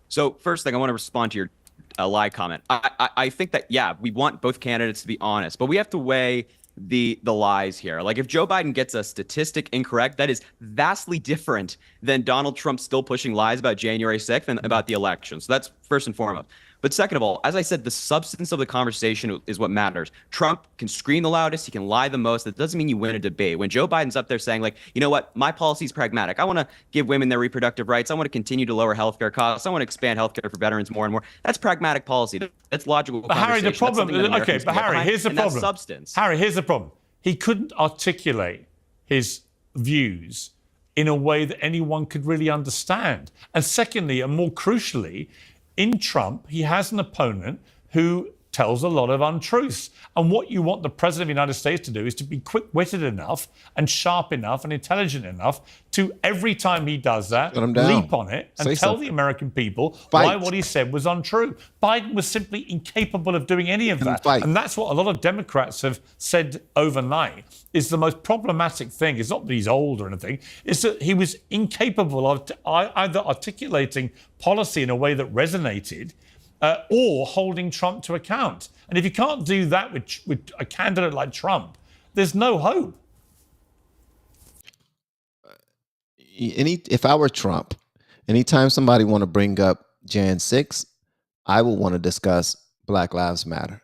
So first thing, I want to respond to your lie comment. I think that, yeah, we want both candidates to be honest, but we have to weigh the lies here. Like if Joe Biden gets a statistic incorrect, that is vastly different than Donald Trump still pushing lies about January 6th and about the election. So that's first and foremost. But second of all, as I said, the substance of the conversation is what matters. Trump can scream the loudest, he can lie the most. That doesn't mean you win a debate. When Joe Biden's up there saying, like, you know what, my policy is pragmatic. I want to give women their reproductive rights. I want to continue to lower healthcare costs. I want to expand healthcare for veterans more and more. That's pragmatic policy. That's logical. But Harry, the problem, okay, but Harry, here's the problem. Substance. Harry, here's the problem. He couldn't articulate his views in a way that anyone could really understand. And secondly, and more crucially, in Trump, he has an opponent who tells a lot of untruths. And what you want the President of the United States to do is to be quick-witted enough and sharp enough and intelligent enough to, every time he does that, leap on it and tell the American people why what he said was untrue. Biden was simply incapable of doing any of that. And that's what a lot of Democrats have said overnight is the most problematic thing. It's not that he's old or anything. It's that he was incapable of either articulating policy in a way that resonated or holding Trump to account. And if you can't do that with a candidate like Trump, there's no hope. If I were Trump, anytime somebody want to bring up Jan 6, I would want to discuss Black Lives Matter.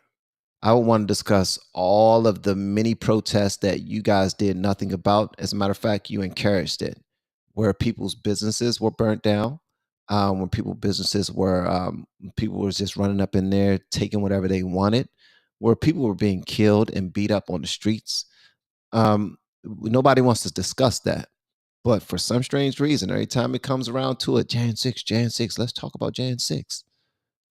I would want to discuss all of the many protests that you guys did nothing about. As a matter of fact, you encouraged it, where people's businesses were burnt down. When people's businesses were, people were just running up in there, taking whatever they wanted, where people were being killed and beat up on the streets. Nobody wants to discuss that. But for some strange reason, every time it comes around to it, Jan 6, let's talk about Jan 6.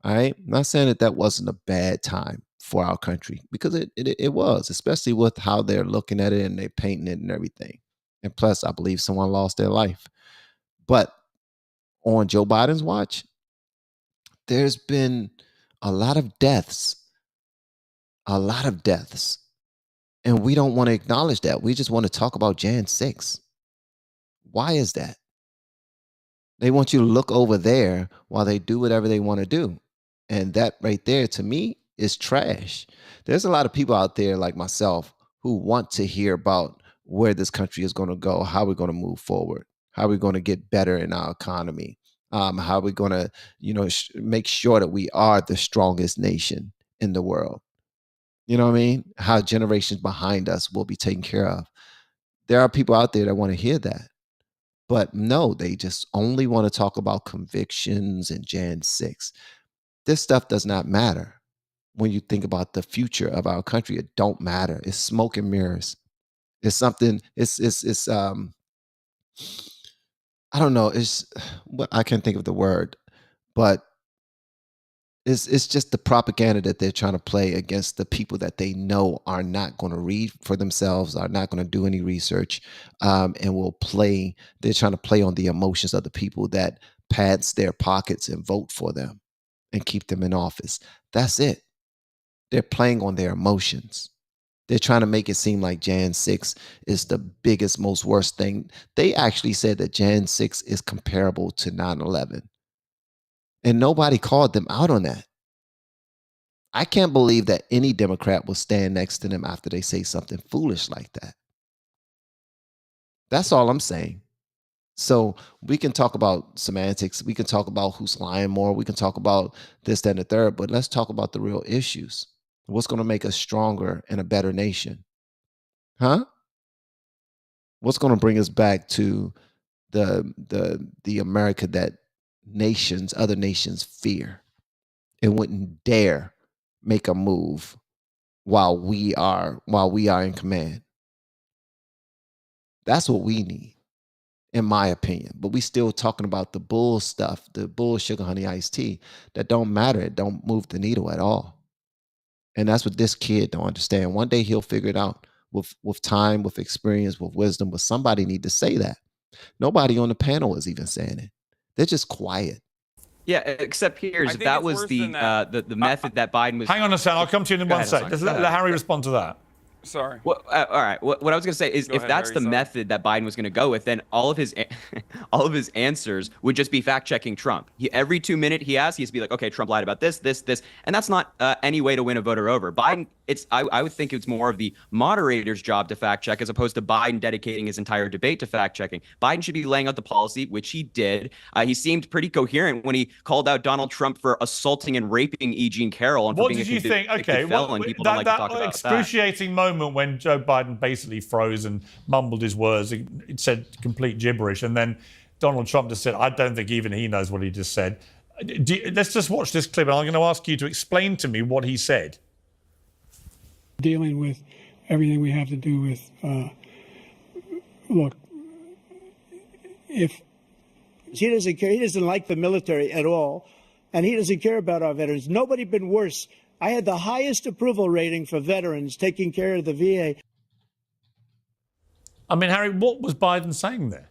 All right. I'm not saying that wasn't a bad time for our country, because it was, especially with how they're looking at it and they're painting it and everything. And plus, I believe someone lost their life. But on Joe Biden's watch, there's been a lot of deaths, and we don't want to acknowledge that. We just want to talk about Jan 6. Why is that? They want you to look over there while they do whatever they want to do. And that right there, to me, is trash. There's a lot of people out there like myself who want to hear about where this country is going to go, how we're going to move forward, how we're going to get better in our economy, how we're going to, make sure that we are the strongest nation in the world. You know what I mean? How generations behind us will be taken care of. There are people out there that want to hear that. But no, they just only want to talk about convictions and Jan 6. This stuff does not matter. When you think about the future of our country, it don't matter. It's smoke and mirrors. It's something, it's I don't know. I can't think of the word, but it's just the propaganda that they're trying to play against the people that they know are not going to read for themselves, are not going to do any research, and will play. They're trying to play on the emotions of the people that pads their pockets and vote for them and keep them in office. That's it. They're playing on their emotions. They're trying to make it seem like Jan 6 is the biggest, most worst thing. They actually said that Jan 6 is comparable to 9/11. And nobody called them out on that. I can't believe that any Democrat will stand next to them after they say something foolish like that. That's all I'm saying. So we can talk about semantics. We can talk about who's lying more. We can talk about this, that, and the third. But let's talk about the real issues. What's going to make us stronger and a better nation? Huh? What's going to bring us back to the America that other nations fear and wouldn't dare make a move while we are in command? That's what we need, in my opinion. But we still talking about the bull stuff, the bull sugar honey iced tea that don't matter. It don't move the needle at all. And that's what this kid don't understand. One day he'll figure it out with time, with experience, with wisdom. But somebody need to say that. Nobody on the panel is even saying it. They're just quiet. Yeah, except Piers, that was the method that Biden was. Hang on a second. I'll come to you in one second. Let Harry respond to that. Sorry. Well, all right. What I was going to say is, Go if ahead, that's Harry, the sorry. method that Biden was going to go with, then all of his all of his answers would just be fact checking Trump. Every 2 minutes he has to be like, okay, Trump lied about this, and that's not any way to win a voter over. Biden, I would think it's more of the moderator's job to fact check, as opposed to Biden dedicating his entire debate to fact checking. Biden should be laying out the policy, which he did. He seemed pretty coherent when he called out Donald Trump for assaulting and raping E. Jean Carroll. And What for being did you think? Okay, felon. People don't like to talk about that. Excruciating moment when Joe Biden basically froze and mumbled his words. It said complete gibberish, and then Donald Trump just said, "I don't think even he knows what he just said." Let's just watch this clip, and I'm going to ask you to explain to me what he said. Dealing with everything we have to do with, look, if he doesn't care, he doesn't like the military at all, and he doesn't care about our veterans. Nobody been worse. I had the highest approval rating for veterans taking care of the VA. I mean, Harry, what was Biden saying there?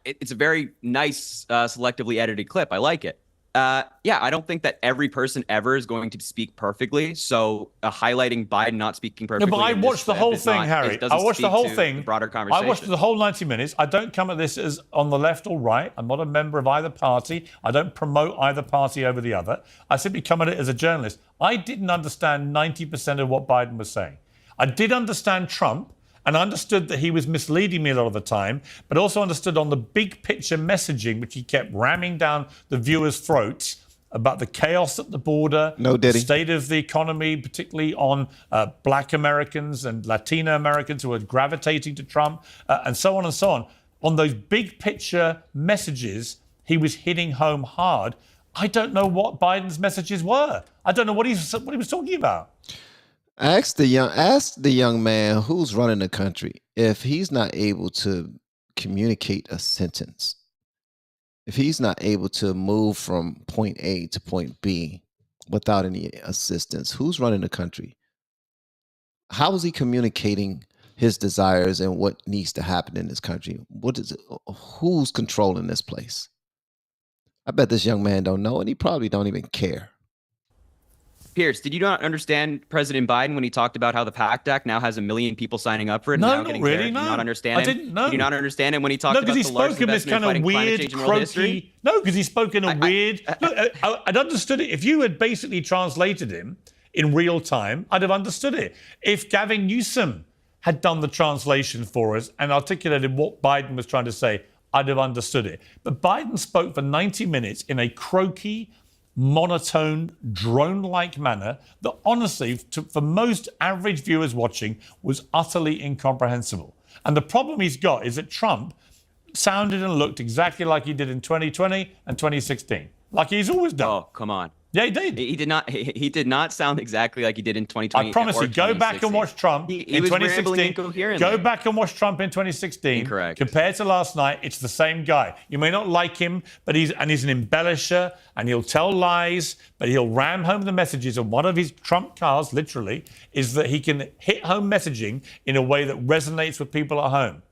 It's a very nice, selectively edited clip. I like it. Yeah, I don't think that every person ever is going to speak perfectly. So highlighting Biden not speaking perfectly. No, but I watched the whole thing, Harry. I watched the whole thing. The broader conversation. I watched the whole 90 minutes. I don't come at this as on the left or right. I'm not a member of either party. I don't promote either party over the other. I simply come at it as a journalist. I didn't understand 90% of what Biden was saying. I did understand Trump, and understood that he was misleading me a lot of the time, but also understood on the big picture messaging, which he kept ramming down the viewers' throats about the chaos at the border, the state of the economy, particularly on Black Americans and Latino Americans who are gravitating to Trump, and so on and so on. On those big picture messages, he was hitting home hard. I don't know what Biden's messages were. I don't know what he was talking about. Ask the young man who's running the country if he's not able to communicate a sentence, if he's not able to move from point A to point B without any assistance, who's running the country? How is he communicating his desires and what needs to happen in this country? What is it? Who's controlling this place? I bet this young man don't know, and he probably don't even care. Pierce, did you not understand President Biden when he talked about how the PACT Act now has 1 million people signing up for it? No, not really. No, did you not understand I didn't know. Did you not understand him when he talked about the largest investment fighting climate change in world history? No, because he spoke in a weird. Look, I'd understood it if you had basically translated him in real time. I'd have understood it. If Gavin Newsom had done the translation for us and articulated what Biden was trying to say, I'd have understood it. But Biden spoke for 90 minutes in a croaky, monotone, drone-like manner that honestly, for most average viewers watching, was utterly incomprehensible. And the problem he's got is that Trump sounded and looked exactly like he did in 2020 and 2016, like he's always done. Oh, come on. Yeah, he did. He did not. He did not sound exactly like he did in 2020. I promise you, go back and watch Trump in 2016. Go back and watch Trump in 2016. Incorrect. Compared to last night, it's the same guy. You may not like him, but he's an embellisher, and he'll tell lies, but he'll ram home the messages. And one of his trump cards, literally, is that he can hit home messaging in a way that resonates with people at home.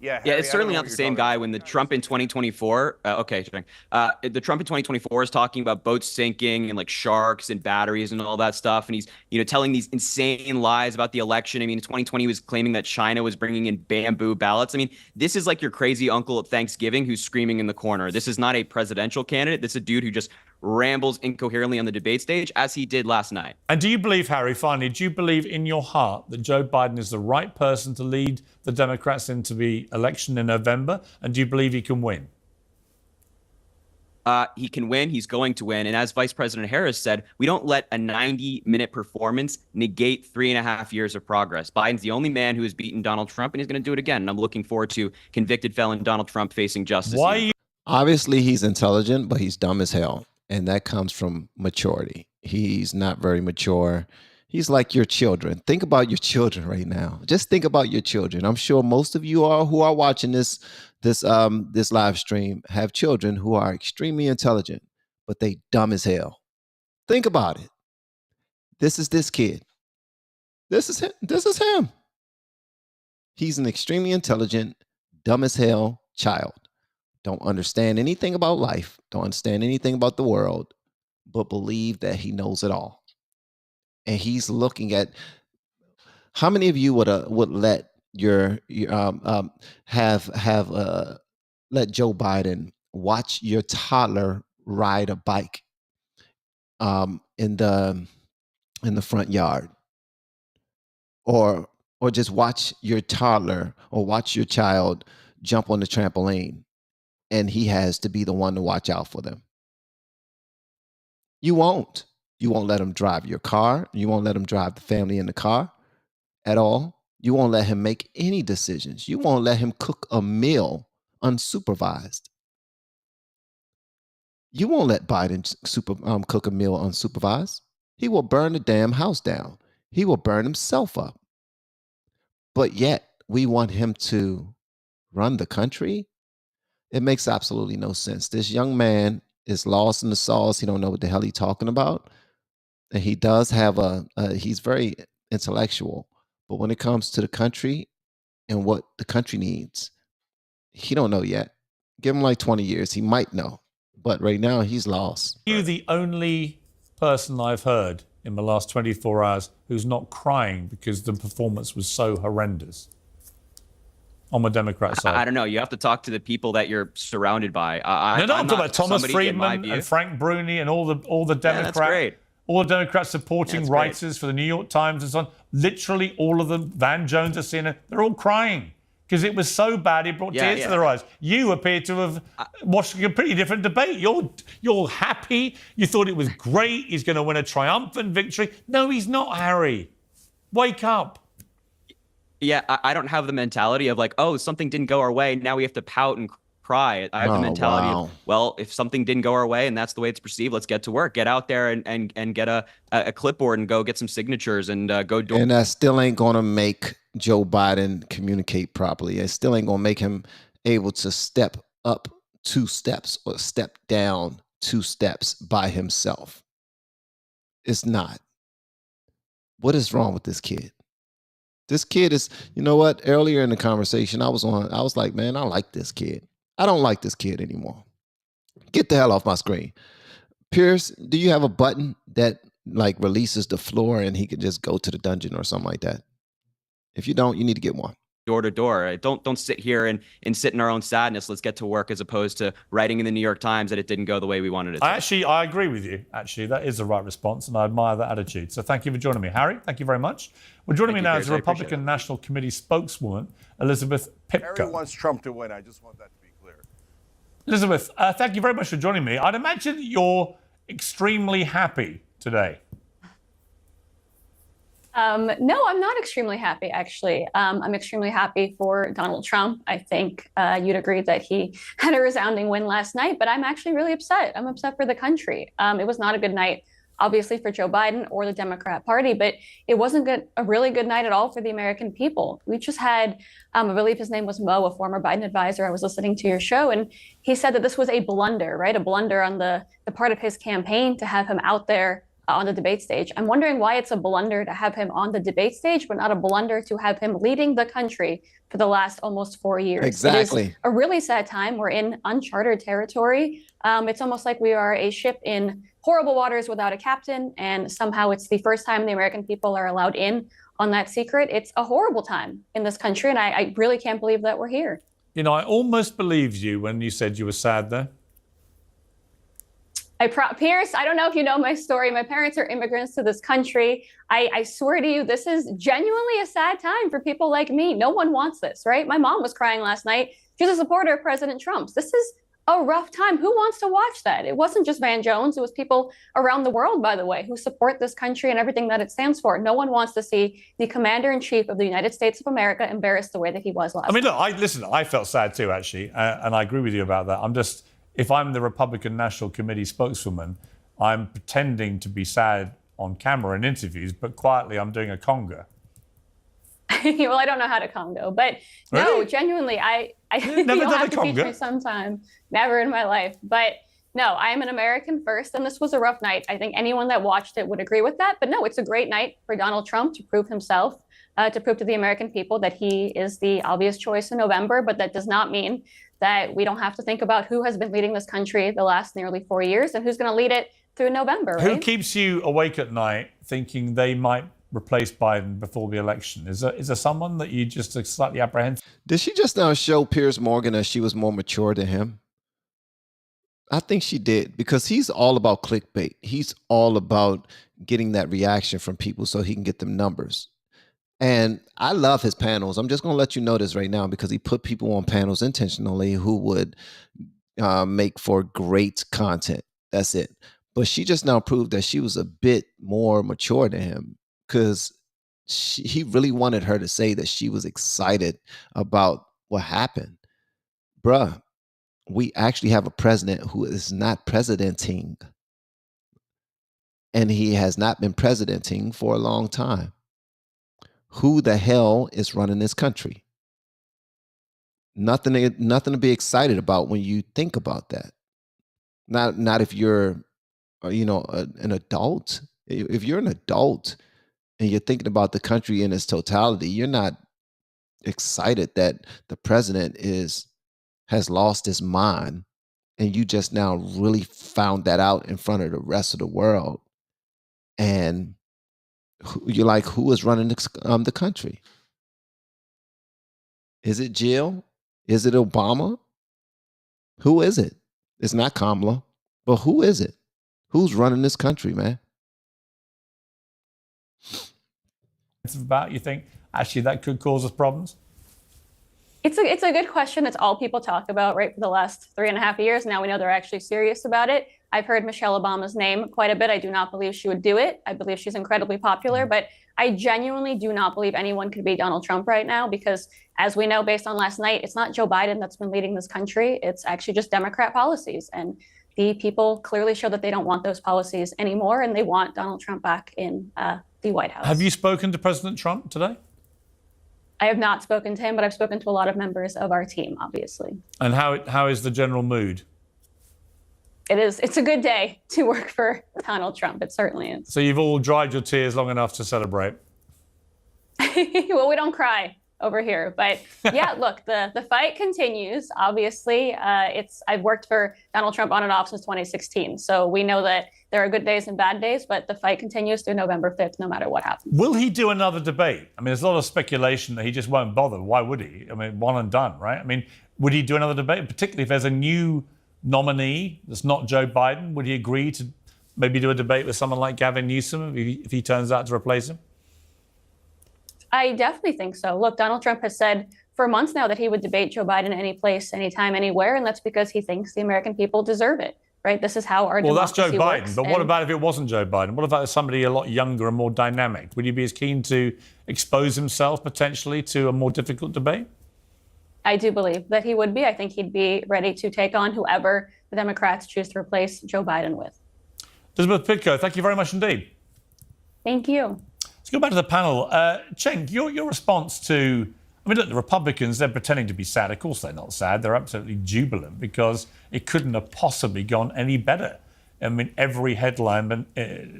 Yeah, it's certainly not the same guy when the Trump in 2024. The Trump in 2024 is talking about boats sinking and like sharks and batteries and all that stuff, and he's telling these insane lies about the election. I mean, in 2020 he was claiming that China was bringing in bamboo ballots. I mean, this is like your crazy uncle at Thanksgiving who's screaming in the corner. This is not a presidential candidate. This is a dude who just rambles incoherently on the debate stage, as he did last night. And do you believe, Harry, finally, do you believe in your heart that Joe Biden is the right person to lead the Democrats into the election in November? And do you believe he can win? He can win. He's going to win. And as Vice President Harris said, we don't let a 90-minute performance negate 3.5 years of progress. Biden's the only man who has beaten Donald Trump, and he's going to do it again. And I'm looking forward to convicted felon Donald Trump facing justice. Obviously, he's intelligent, but he's dumb as hell. And that comes from maturity. He's not very mature. He's like your children. Think about your children right now. Just think about your children. I'm sure most of you who are watching this live stream have children who are extremely intelligent, but they dumb as hell. Think about it. This is this kid. This is him. This is him. He's an extremely intelligent, dumb as hell child. Don't understand anything about life, don't understand anything about the world, but believe that he knows it all. and he's looking at how many of you would let your let Joe Biden watch your toddler ride a bike in the front yard, or just watch your toddler or watch your child jump on the trampoline, and he has to be the one to watch out for them? You won't. You won't let him drive your car. You won't let him drive the family in the car at all. You won't let him make any decisions. You won't let him cook a meal unsupervised. You won't let Biden cook a meal unsupervised. He will burn the damn house down. He will burn himself up. But yet we want him to run the country? It makes absolutely no sense. This young man is lost in the sauce. He don't know what the hell he's talking about. And he does have he's very intellectual, but when it comes to the country and what the country needs, he don't know yet. Give him like 20 years, he might know. But right now, he's lost. You the only person I've heard in the last 24 hours who's not crying because the performance was so horrendous on the Democrat side. I don't know. You have to talk to the people that you're surrounded by. I'm talking about Thomas Friedman and Frank Bruni and all the Democrats. That's great. All the Democrats supporting writers for the New York Times and so on. Literally all of them, Van Jones at CNN, they're all crying because it was so bad it brought tears to their eyes. You appear to have watched a completely different debate. You're happy. You thought it was great. He's going to win a triumphant victory. No, he's not, Harry. Wake up. Yeah, I don't have the mentality of like, oh, something didn't go our way, now we have to pout and cry. I have the mentality of, well, if something didn't go our way and that's the way it's perceived, let's get to work. Get out there and get a clipboard and go get some signatures and go do. And that still ain't going to make Joe Biden communicate properly. It still ain't going to make him able to step up 2 steps or step down 2 steps by himself. It's not. What is wrong with this kid? This kid is, you know what? Earlier in the conversation, I was like, man, I like this kid. I don't like this kid anymore. Get the hell off my screen. Pierce, do you have a button that like releases the floor and he could just go to the dungeon or something like that? If you don't, you need to get one. Door to door. Don't sit here and sit in our own sadness. Let's get to work, as opposed to writing in the New York Times that it didn't go the way we wanted it to. I agree with you. Actually, that is the right response, and I admire that attitude. So thank you for joining me. Harry, thank you very much. Well, joining me now is the Republican National Committee spokeswoman, Elizabeth Pipka. Harry wants Trump to win. I just want that to be clear. Elizabeth, thank you very much for joining me. I'd imagine that you're extremely happy today. No, I'm not extremely happy, actually. I'm extremely happy for Donald Trump. I think you'd agree that he had a resounding win last night, but I'm actually really upset. I'm upset for the country. It was not a good night, obviously, for Joe Biden or the Democrat Party, but it wasn't a really good night at all for the American people. We just had, I believe his name was Mo, a former Biden advisor. I was listening to your show, and he said that this was a blunder, right? A blunder on the part of his campaign to have him out there on the debate stage. I'm wondering why it's a blunder to have him on the debate stage, but not a blunder to have him leading the country for the last almost 4 years. Exactly. It is a really sad time. We're in uncharted territory. It's almost like we are a ship in horrible waters without a captain, and somehow it's the first time the American people are allowed in on that secret. It's a horrible time in this country, and I really can't believe that we're here. You know, I almost believed you when you said you were sad there. Pierce, I don't know if you know my story. My parents are immigrants to this country. I swear to you, this is genuinely a sad time for people like me. No one wants this, right? My mom was crying last night. She's a supporter of President Trump's. This is a rough time. Who wants to watch that? It wasn't just Van Jones. It was people around the world, by the way, who support this country and everything that it stands for. No one wants to see the commander-in-chief of the United States of America embarrassed the way that he was last night. I mean, look, I felt sad too, actually, and I agree with you about that. If I'm the Republican National Committee spokeswoman, I'm pretending to be sad on camera in interviews, but quietly I'm doing a conga. Well, I don't know how to congo, but really? No, genuinely, I never done have a to teach me sometime. Never in my life. But no, I am an American first, and this was a rough night. I think anyone that watched it would agree with that. But no, it's a great night for Donald Trump to prove himself, to prove to the American people that he is the obvious choice in November. But that does not mean that we don't have to think about who has been leading this country the last nearly 4 years and who's going to lead it through November, Who right? keeps you awake at night thinking they might replace Biden before the election? Is there someone that you just are slightly apprehensive? Did she just now show Piers Morgan that she was more mature than him? I think she did, because he's all about clickbait. He's all about getting that reaction from people so he can get them numbers. And I love his panels. I'm just going to let you know this right now, because he put people on panels intentionally who would make for great content. That's it. But she just now proved that she was a bit more mature than him, because he really wanted her to say that she was excited about what happened. Bruh, we actually have a president who is not presidenting. And he has not been presidenting for a long time. Who the hell is running this country? Nothing to be excited about when you think about that. Not if you're, an adult. If you're an adult and you're thinking about the country in its totality, you're not excited that the president has lost his mind, and you just now really found that out in front of the rest of the world. And you're like, who is running the country? Is it Jill? Is it Obama? Who is it? It's not Kamala, but who is it? Who's running this country, man? It's about, you think actually that could cause us problems? It's a good question. It's all people talk about, right, for the last 3.5 years. Now we know they're actually serious about it. I've heard Michelle Obama's name quite a bit. I do not believe she would do it. I believe she's incredibly popular, but I genuinely do not believe anyone could beat Donald Trump right now, because as we know, based on last night, it's not Joe Biden that's been leading this country. It's actually just Democrat policies. And the people clearly show that they don't want those policies anymore, and they want Donald Trump back in the White House. Have you spoken to President Trump today? I have not spoken to him, but I've spoken to a lot of members of our team, obviously. And how is the general mood? It's a good day to work for Donald Trump. It certainly is. So you've all dried your tears long enough to celebrate? Well, we don't cry over here, but yeah, look, the fight continues. Obviously, I've worked for Donald Trump on and off since 2016. So we know that there are good days and bad days, but the fight continues through November 5th, no matter what happens. Will he do another debate? I mean, there's a lot of speculation that he just won't bother. Why would he? I mean, one and done, right? I mean, would he do another debate, particularly if there's a new nominee that's not Joe Biden? Would he agree to maybe do a debate with someone like Gavin Newsom if he turns out to replace him? I definitely think so. Look, Donald Trump has said for months now that he would debate Joe Biden any place, anytime, anywhere, and that's because he thinks the American people deserve it, right? This is how our democracy works. Well, that's Joe Biden, but what about if it wasn't Joe Biden? What about somebody a lot younger and more dynamic? Would you be as keen to expose himself potentially to a more difficult debate? I do believe that he would be. I think he'd be ready to take on whoever the Democrats choose to replace Joe Biden with. Elizabeth Pitko, thank you very much indeed. Thank you. Let's go back to the panel. Cenk, your response to, I mean, look, the Republicans, they're pretending to be sad. Of course they're not sad. They're absolutely jubilant because it couldn't have possibly gone any better. I mean, every headline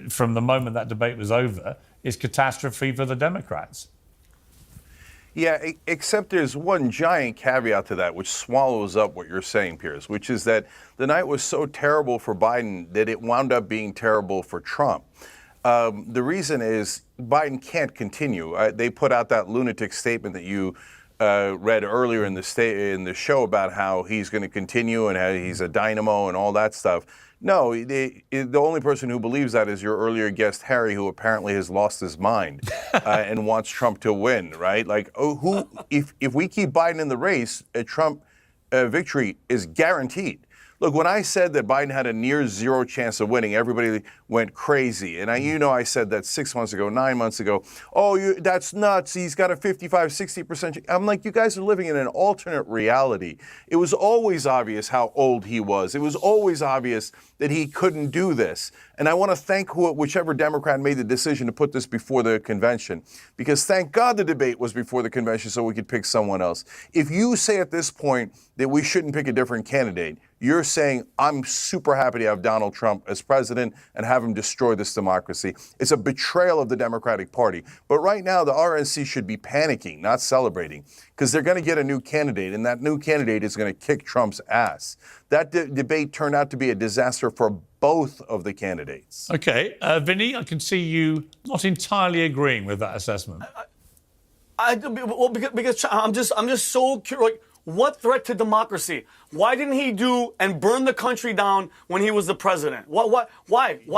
from the moment that debate was over is catastrophe for the Democrats. Yeah, except there's one giant caveat to that, which swallows up what you're saying, Piers, which is that the night was so terrible for Biden that it wound up being terrible for Trump. The reason is Biden can't continue. They put out that lunatic statement that you read earlier in the show about how he's going to continue and how he's a dynamo and all that stuff. No, the only person who believes that is your earlier guest, Harry, who apparently has lost his mind and wants Trump to win, right? Like, if we keep Biden in the race, a Trump victory is guaranteed. Look, when I said that Biden had a near zero chance of winning, everybody went crazy. And I said that 6 months ago, 9 months ago. Oh, that's nuts. He's got a 55, 60%. I'm like, you guys are living in an alternate reality. It was always obvious how old he was. It was always obvious that he couldn't do this. And I want to thank whichever Democrat made the decision to put this before the convention, because thank God the debate was before the convention so we could pick someone else. If you say at this point that we shouldn't pick a different candidate, You're saying, I'm super happy to have Donald Trump as president and have him destroy this democracy. It's a betrayal of the Democratic Party. But right now, the RNC should be panicking, not celebrating, because they're going to get a new candidate, and that new candidate is going to kick Trump's ass. That debate turned out to be a disaster for both of the candidates. Okay. Vinny, I can see you not entirely agreeing with that assessment. Because I'm just so curious. Like, what threat to democracy? Why didn't he do and burn the country down when he was the president? Why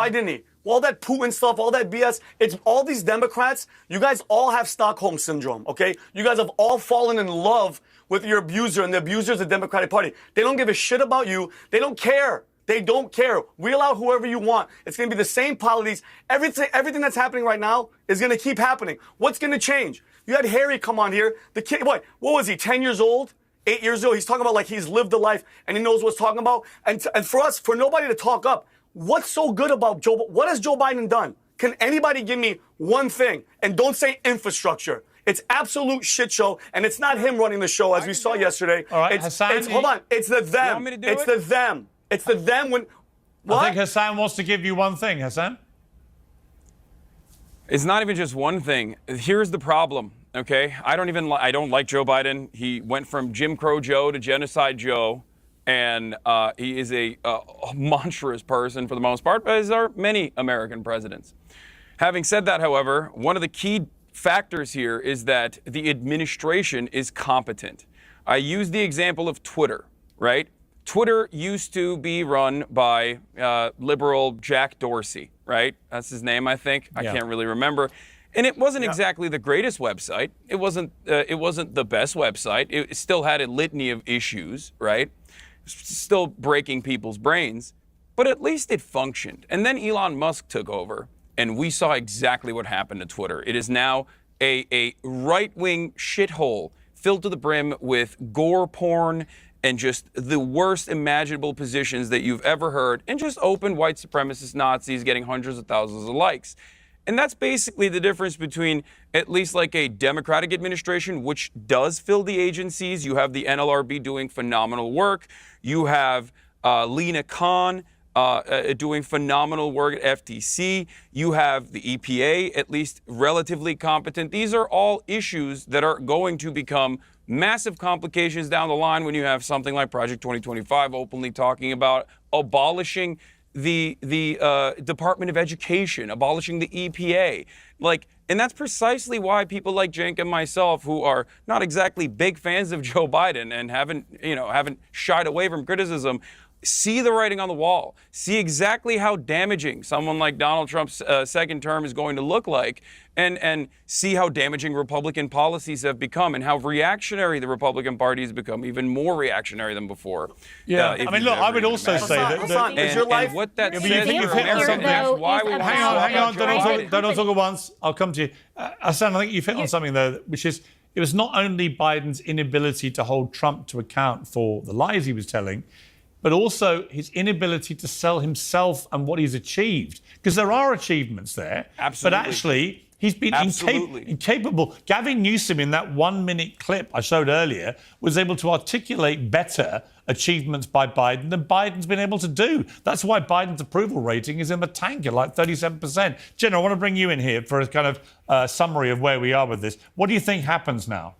didn't he? All that Putin stuff, all that BS. It's all these Democrats. You guys all have Stockholm syndrome, okay? You guys have all fallen in love with your abuser, and the abuser is the Democratic Party. They don't give a shit about you. They don't care. They don't care. Wheel out whoever you want. It's going to be the same policies. Everything that's happening right now is going to keep happening. What's going to change? You had Harry come on here. The kid, what was he, 10 years old? 8 years ago? He's talking about like he's lived a life and he knows what's talking about. And for nobody to talk up, what's so good about Joe? What has Joe Biden done? Can anybody give me one thing? And don't say infrastructure. It's absolute shit show, and it's not him running the show as we saw yesterday. All right, Hassan, hold on. It's the them. You want me to do it's it? the them. It's the them when. What? I think Hassan wants to give you one thing, Hassan. It's not even just one thing. Here's the problem, okay? I don't like Joe Biden. He went from Jim Crow Joe to Genocide Joe, and he is a monstrous person for the most part, as are many American presidents. Having said that, however, one of the key factors here is that the administration is competent. I use the example of Twitter, right? Twitter used to be run by liberal Jack Dorsey, right? That's his name, I think. I can't really remember. And it wasn't exactly the greatest website. It wasn't the best website. It still had a litany of issues, right? Still breaking people's brains. But at least it functioned. And then Elon Musk took over, and we saw exactly what happened to Twitter. It is now a right-wing shithole filled to the brim with gore porn and just the worst imaginable positions that you've ever heard, and just open white supremacist Nazis getting hundreds of thousands of likes. And that's basically the difference between at least like a Democratic administration, which does fill the agencies. You have the NLRB doing phenomenal work. You have Lena Khan doing phenomenal work at FTC. You have the EPA, at least relatively competent. These are all issues that are going to become massive complications down the line when you have something like Project 2025 openly talking about abolishing the Department of Education, abolishing the EPA. And that's precisely why people like Cenk and myself, who are not exactly big fans of Joe Biden and haven't shied away from criticism, see the writing on the wall, see exactly how damaging someone like Donald Trump's second term is going to look like, and see how damaging Republican policies have become and how reactionary the Republican Party has become, even more reactionary than before. Yeah, I mean, look, I would also say that... And what that says for Americans, why we hang on, don't talk at once. I'll come to you. Hassan, I think you've hit on something there, which is, it was not only Biden's inability to hold Trump to account for the lies he was telling, but also his inability to sell himself and what he's achieved. Because there are achievements there. Absolutely. But actually, he's been incapable. Gavin Newsom, in that 1-minute clip I showed earlier, was able to articulate better achievements by Biden than Biden's been able to do. That's why Biden's approval rating is in the tank at like 37%. Jenna, I want to bring you in here for a kind of summary of where we are with this. What do you think happens now?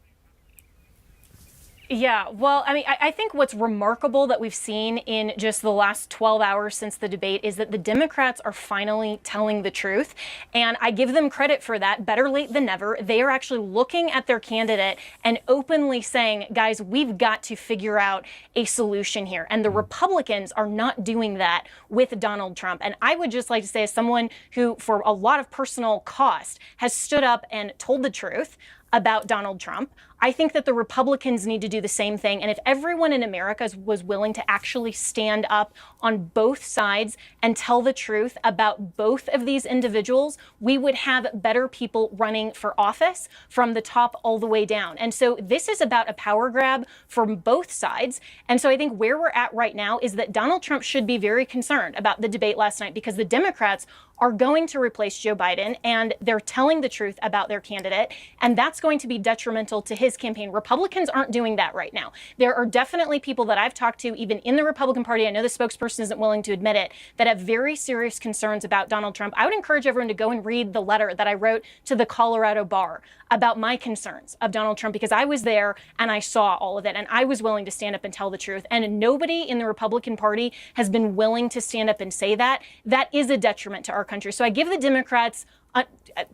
Yeah, well, I mean, I think what's remarkable that we've seen in just the last 12 hours since the debate is that the Democrats are finally telling the truth. And I give them credit for that. Better late than never. They are actually looking at their candidate and openly saying, guys, we've got to figure out a solution here. And the Republicans are not doing that with Donald Trump. And I would just like to say, as someone who, for a lot of personal cost, has stood up and told the truth about Donald Trump, I think that the Republicans need to do the same thing. And if everyone in America was willing to actually stand up on both sides and tell the truth about both of these individuals, we would have better people running for office from the top all the way down. And so this is about a power grab from both sides. And so I think where we're at right now is that Donald Trump should be very concerned about the debate last night, because the Democrats are going to replace Joe Biden, and they're telling the truth about their candidate, and that's going to be detrimental to his his campaign. Republicans aren't doing that right now. There are definitely people that I've talked to, even in the Republican Party, I know the spokesperson isn't willing to admit it, that have very serious concerns about Donald Trump. I would encourage everyone to go and read the letter that I wrote to the Colorado bar about my concerns of Donald Trump, because I was there and I saw all of it, and I was willing to stand up and tell the truth. And nobody in the Republican Party has been willing to stand up and say that. That is a detriment to our country. So I give the Democrats,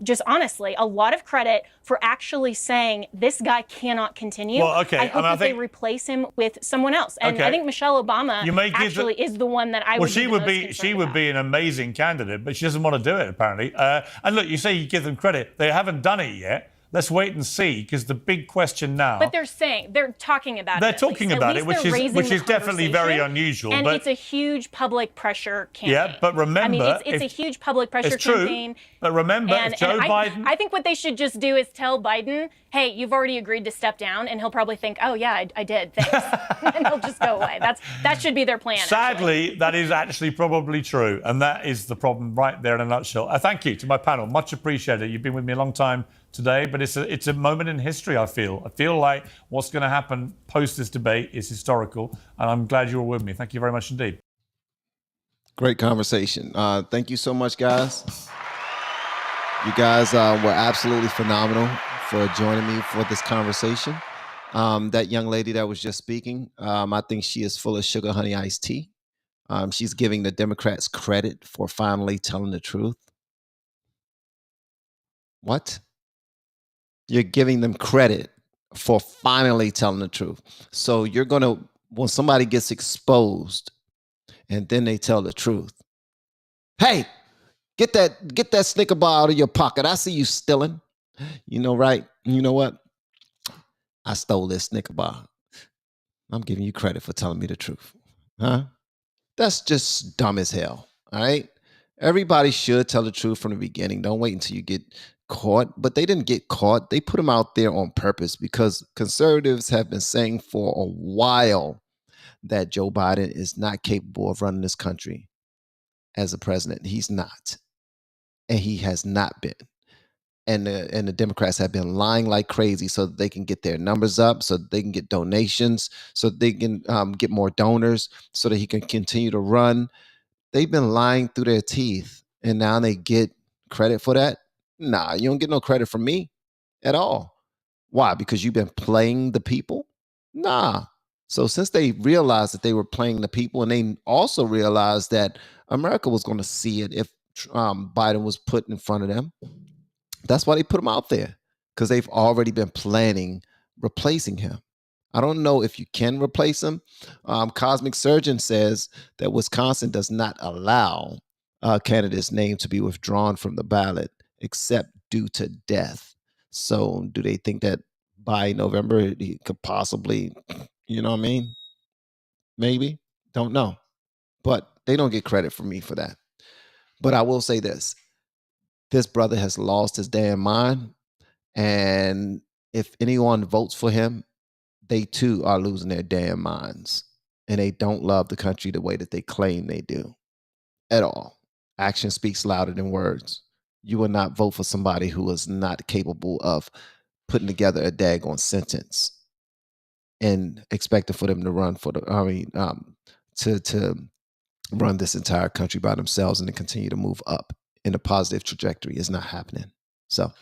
just honestly, a lot of credit for actually saying this guy cannot continue. Well, okay. I hope that they replace him with someone else. And Okay. I think Michelle Obama actually is the one that I would she be the would most be concerned she would about. be an amazing candidate, but she doesn't want to do it apparently. And look, you say you give them credit; they haven't done it yet. Let's wait and see, because the big question now. But they're talking about it. They're at talking least. about At it, least which they're is raising the definitely very conversation, unusual. And but it's a huge public pressure campaign. yeah, but remember, I mean, it's a huge public pressure it's true, campaign. But remember, if Joe Biden, I think what they should just do is tell Biden, hey, you've already agreed to step down, and he'll probably think, oh yeah, I did, thanks, and he'll just go away. That should be their plan. Sadly, that is actually probably true, and that is the problem right there in a nutshell. Thank you to my panel, much appreciated. You've been with me a long time today, but it's a moment in history. I feel like what's going to happen post this debate is historical, and I'm glad you were with me. Thank you very much indeed. Great conversation. Thank you so much, guys. You guys were absolutely phenomenal for joining me for this conversation. That young lady that was just speaking, I think she is full of sugar honey iced tea. She's giving the Democrats credit for finally telling the truth. What? You're giving them credit for finally telling the truth. So you're going to, when somebody gets exposed and then they tell the truth, hey, get that Snicker bar out of your pocket. I see you stealing. You know, right? You know what? I stole this Snicker bar. I'm giving you credit for telling me the truth. Huh? That's just dumb as hell. All right? Everybody should tell the truth from the beginning. Don't wait until you get caught. But they didn't get caught. They put them out there on purpose because conservatives have been saying for a while that Joe Biden is not capable of running this country as a president. He's not. And he has not been. And the Democrats have been lying like crazy so that they can get their numbers up, so that they can get donations, so that they can get more donors, so that he can continue to run. They've been lying through their teeth, and now they get credit for that? Nah, you don't get no credit from me at all. Why? Because you've been playing the people? Nah. So since they realized that they were playing the people, and they also realized that America was going to see it if Biden was put in front of them, that's why they put him out there, because they've already been planning replacing him. I don't know if you can replace him. Cosmic Surgeon says that Wisconsin does not allow a candidate's name to be withdrawn from the ballot except due to death. So do they think that by November he could possibly, you know what I mean? Maybe. Don't know. But they don't get credit from me for that. But I will say this. This brother has lost his damn mind. And if anyone votes for him, they too are losing their damn minds. And they don't love the country the way that they claim they do at all. Action speaks louder than words. You will not vote for somebody who is not capable of putting together a daggone sentence and expecting for them to run for the, to run this entire country by themselves and to continue to move up in a positive trajectory. Is not happening. So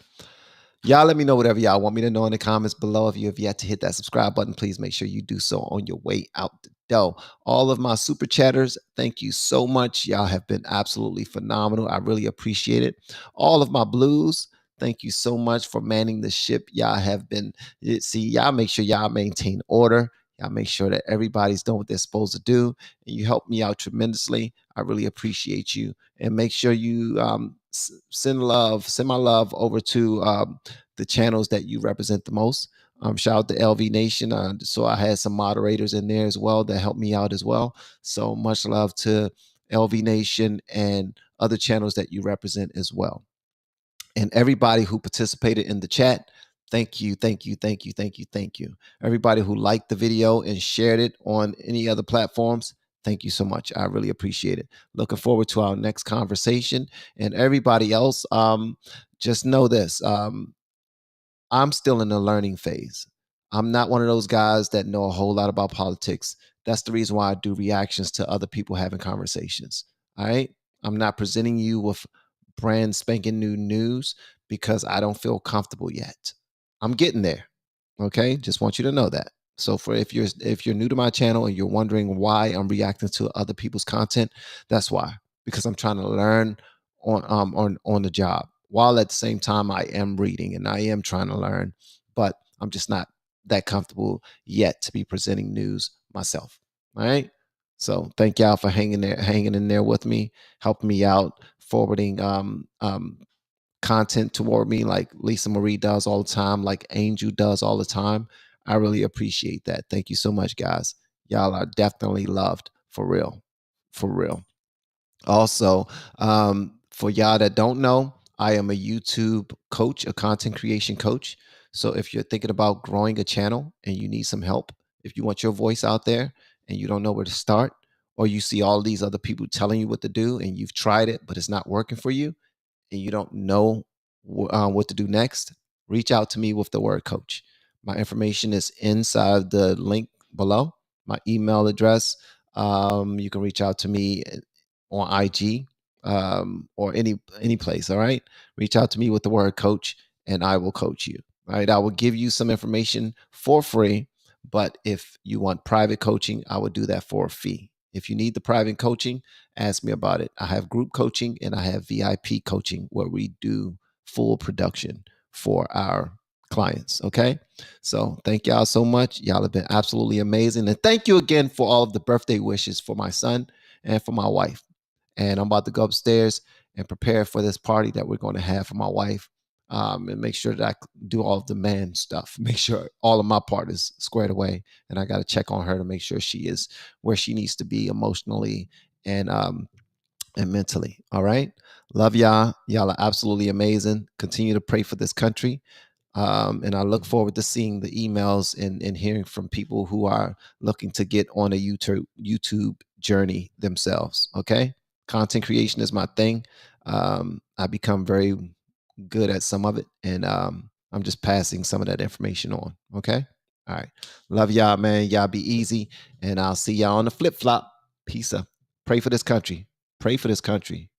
y'all let me know whatever y'all want me to know in the comments below. If you have yet to hit that subscribe button, please make sure you do so on your way out the door. All of my super chatters, thank you so much. Y'all have been absolutely phenomenal. I really appreciate it. All of my blues, thank you so much for manning the ship. Y'all have been, y'all make sure y'all maintain order. Y'all make sure that everybody's doing what they're supposed to do. And you help me out tremendously. I really appreciate you. And make sure you send my love over to the channels that you represent the most. Shout out to LV Nation. So I had some moderators in there as well that helped me out as well. So much love to LV Nation and other channels that you represent as well. And everybody who participated in the chat, thank you, thank you, thank you, thank you, thank you. Everybody who liked the video and shared it on any other platforms, thank you so much. I really appreciate it. Looking forward to our next conversation. And everybody else, just know this. I'm still in the learning phase. I'm not one of those guys that know a whole lot about politics. That's the reason why I do reactions to other people having conversations. All right. I'm not presenting you with brand spanking new news because I don't feel comfortable yet. I'm getting there. Okay. Just want you to know that. So if you're new to my channel and you're wondering why I'm reacting to other people's content, that's why. Because I'm trying to learn on the job, while at the same time I am reading and I am trying to learn, but I'm just not that comfortable yet to be presenting news myself. All right. So thank y'all for hanging in there with me, helping me out, forwarding content toward me like Lisa Marie does all the time, like Angel does all the time. I really appreciate that. Thank you so much, guys. Y'all are definitely loved for real. For real. Also, for y'all that don't know, I am a YouTube coach, a content creation coach. So if you're thinking about growing a channel and you need some help, if you want your voice out there and you don't know where to start, or you see all these other people telling you what to do and you've tried it, but it's not working for you, and you don't know what to do next, reach out to me with the word coach. My information is inside the link below, my email address. You can reach out to me on IG or any place. All right. Reach out to me with the word coach and I will coach you. All right. I will give you some information for free. But if you want private coaching, I would do that for a fee. If you need the private coaching, ask me about it. I have group coaching and I have VIP coaching where we do full production for our clients. Okay. So thank y'all so much. Y'all have been absolutely amazing. And thank you again for all of the birthday wishes for my son and for my wife. And I'm about to go upstairs and prepare for this party that we're going to have for my wife, and make sure that I do all of the man stuff, make sure all of my part is squared away. And I got to check on her to make sure she is where she needs to be emotionally and mentally. All right. Love y'all. Y'all are absolutely amazing. Continue to pray for this country. And I look forward to seeing the emails and hearing from people who are looking to get on a YouTube journey themselves. Okay. Content creation is my thing. I become very good at some of it, and I'm just passing some of that information on. Okay. All right. Love y'all, man. Y'all be easy, and I'll see y'all on the flip flop. Peace up. Pray for this country. Pray for this country.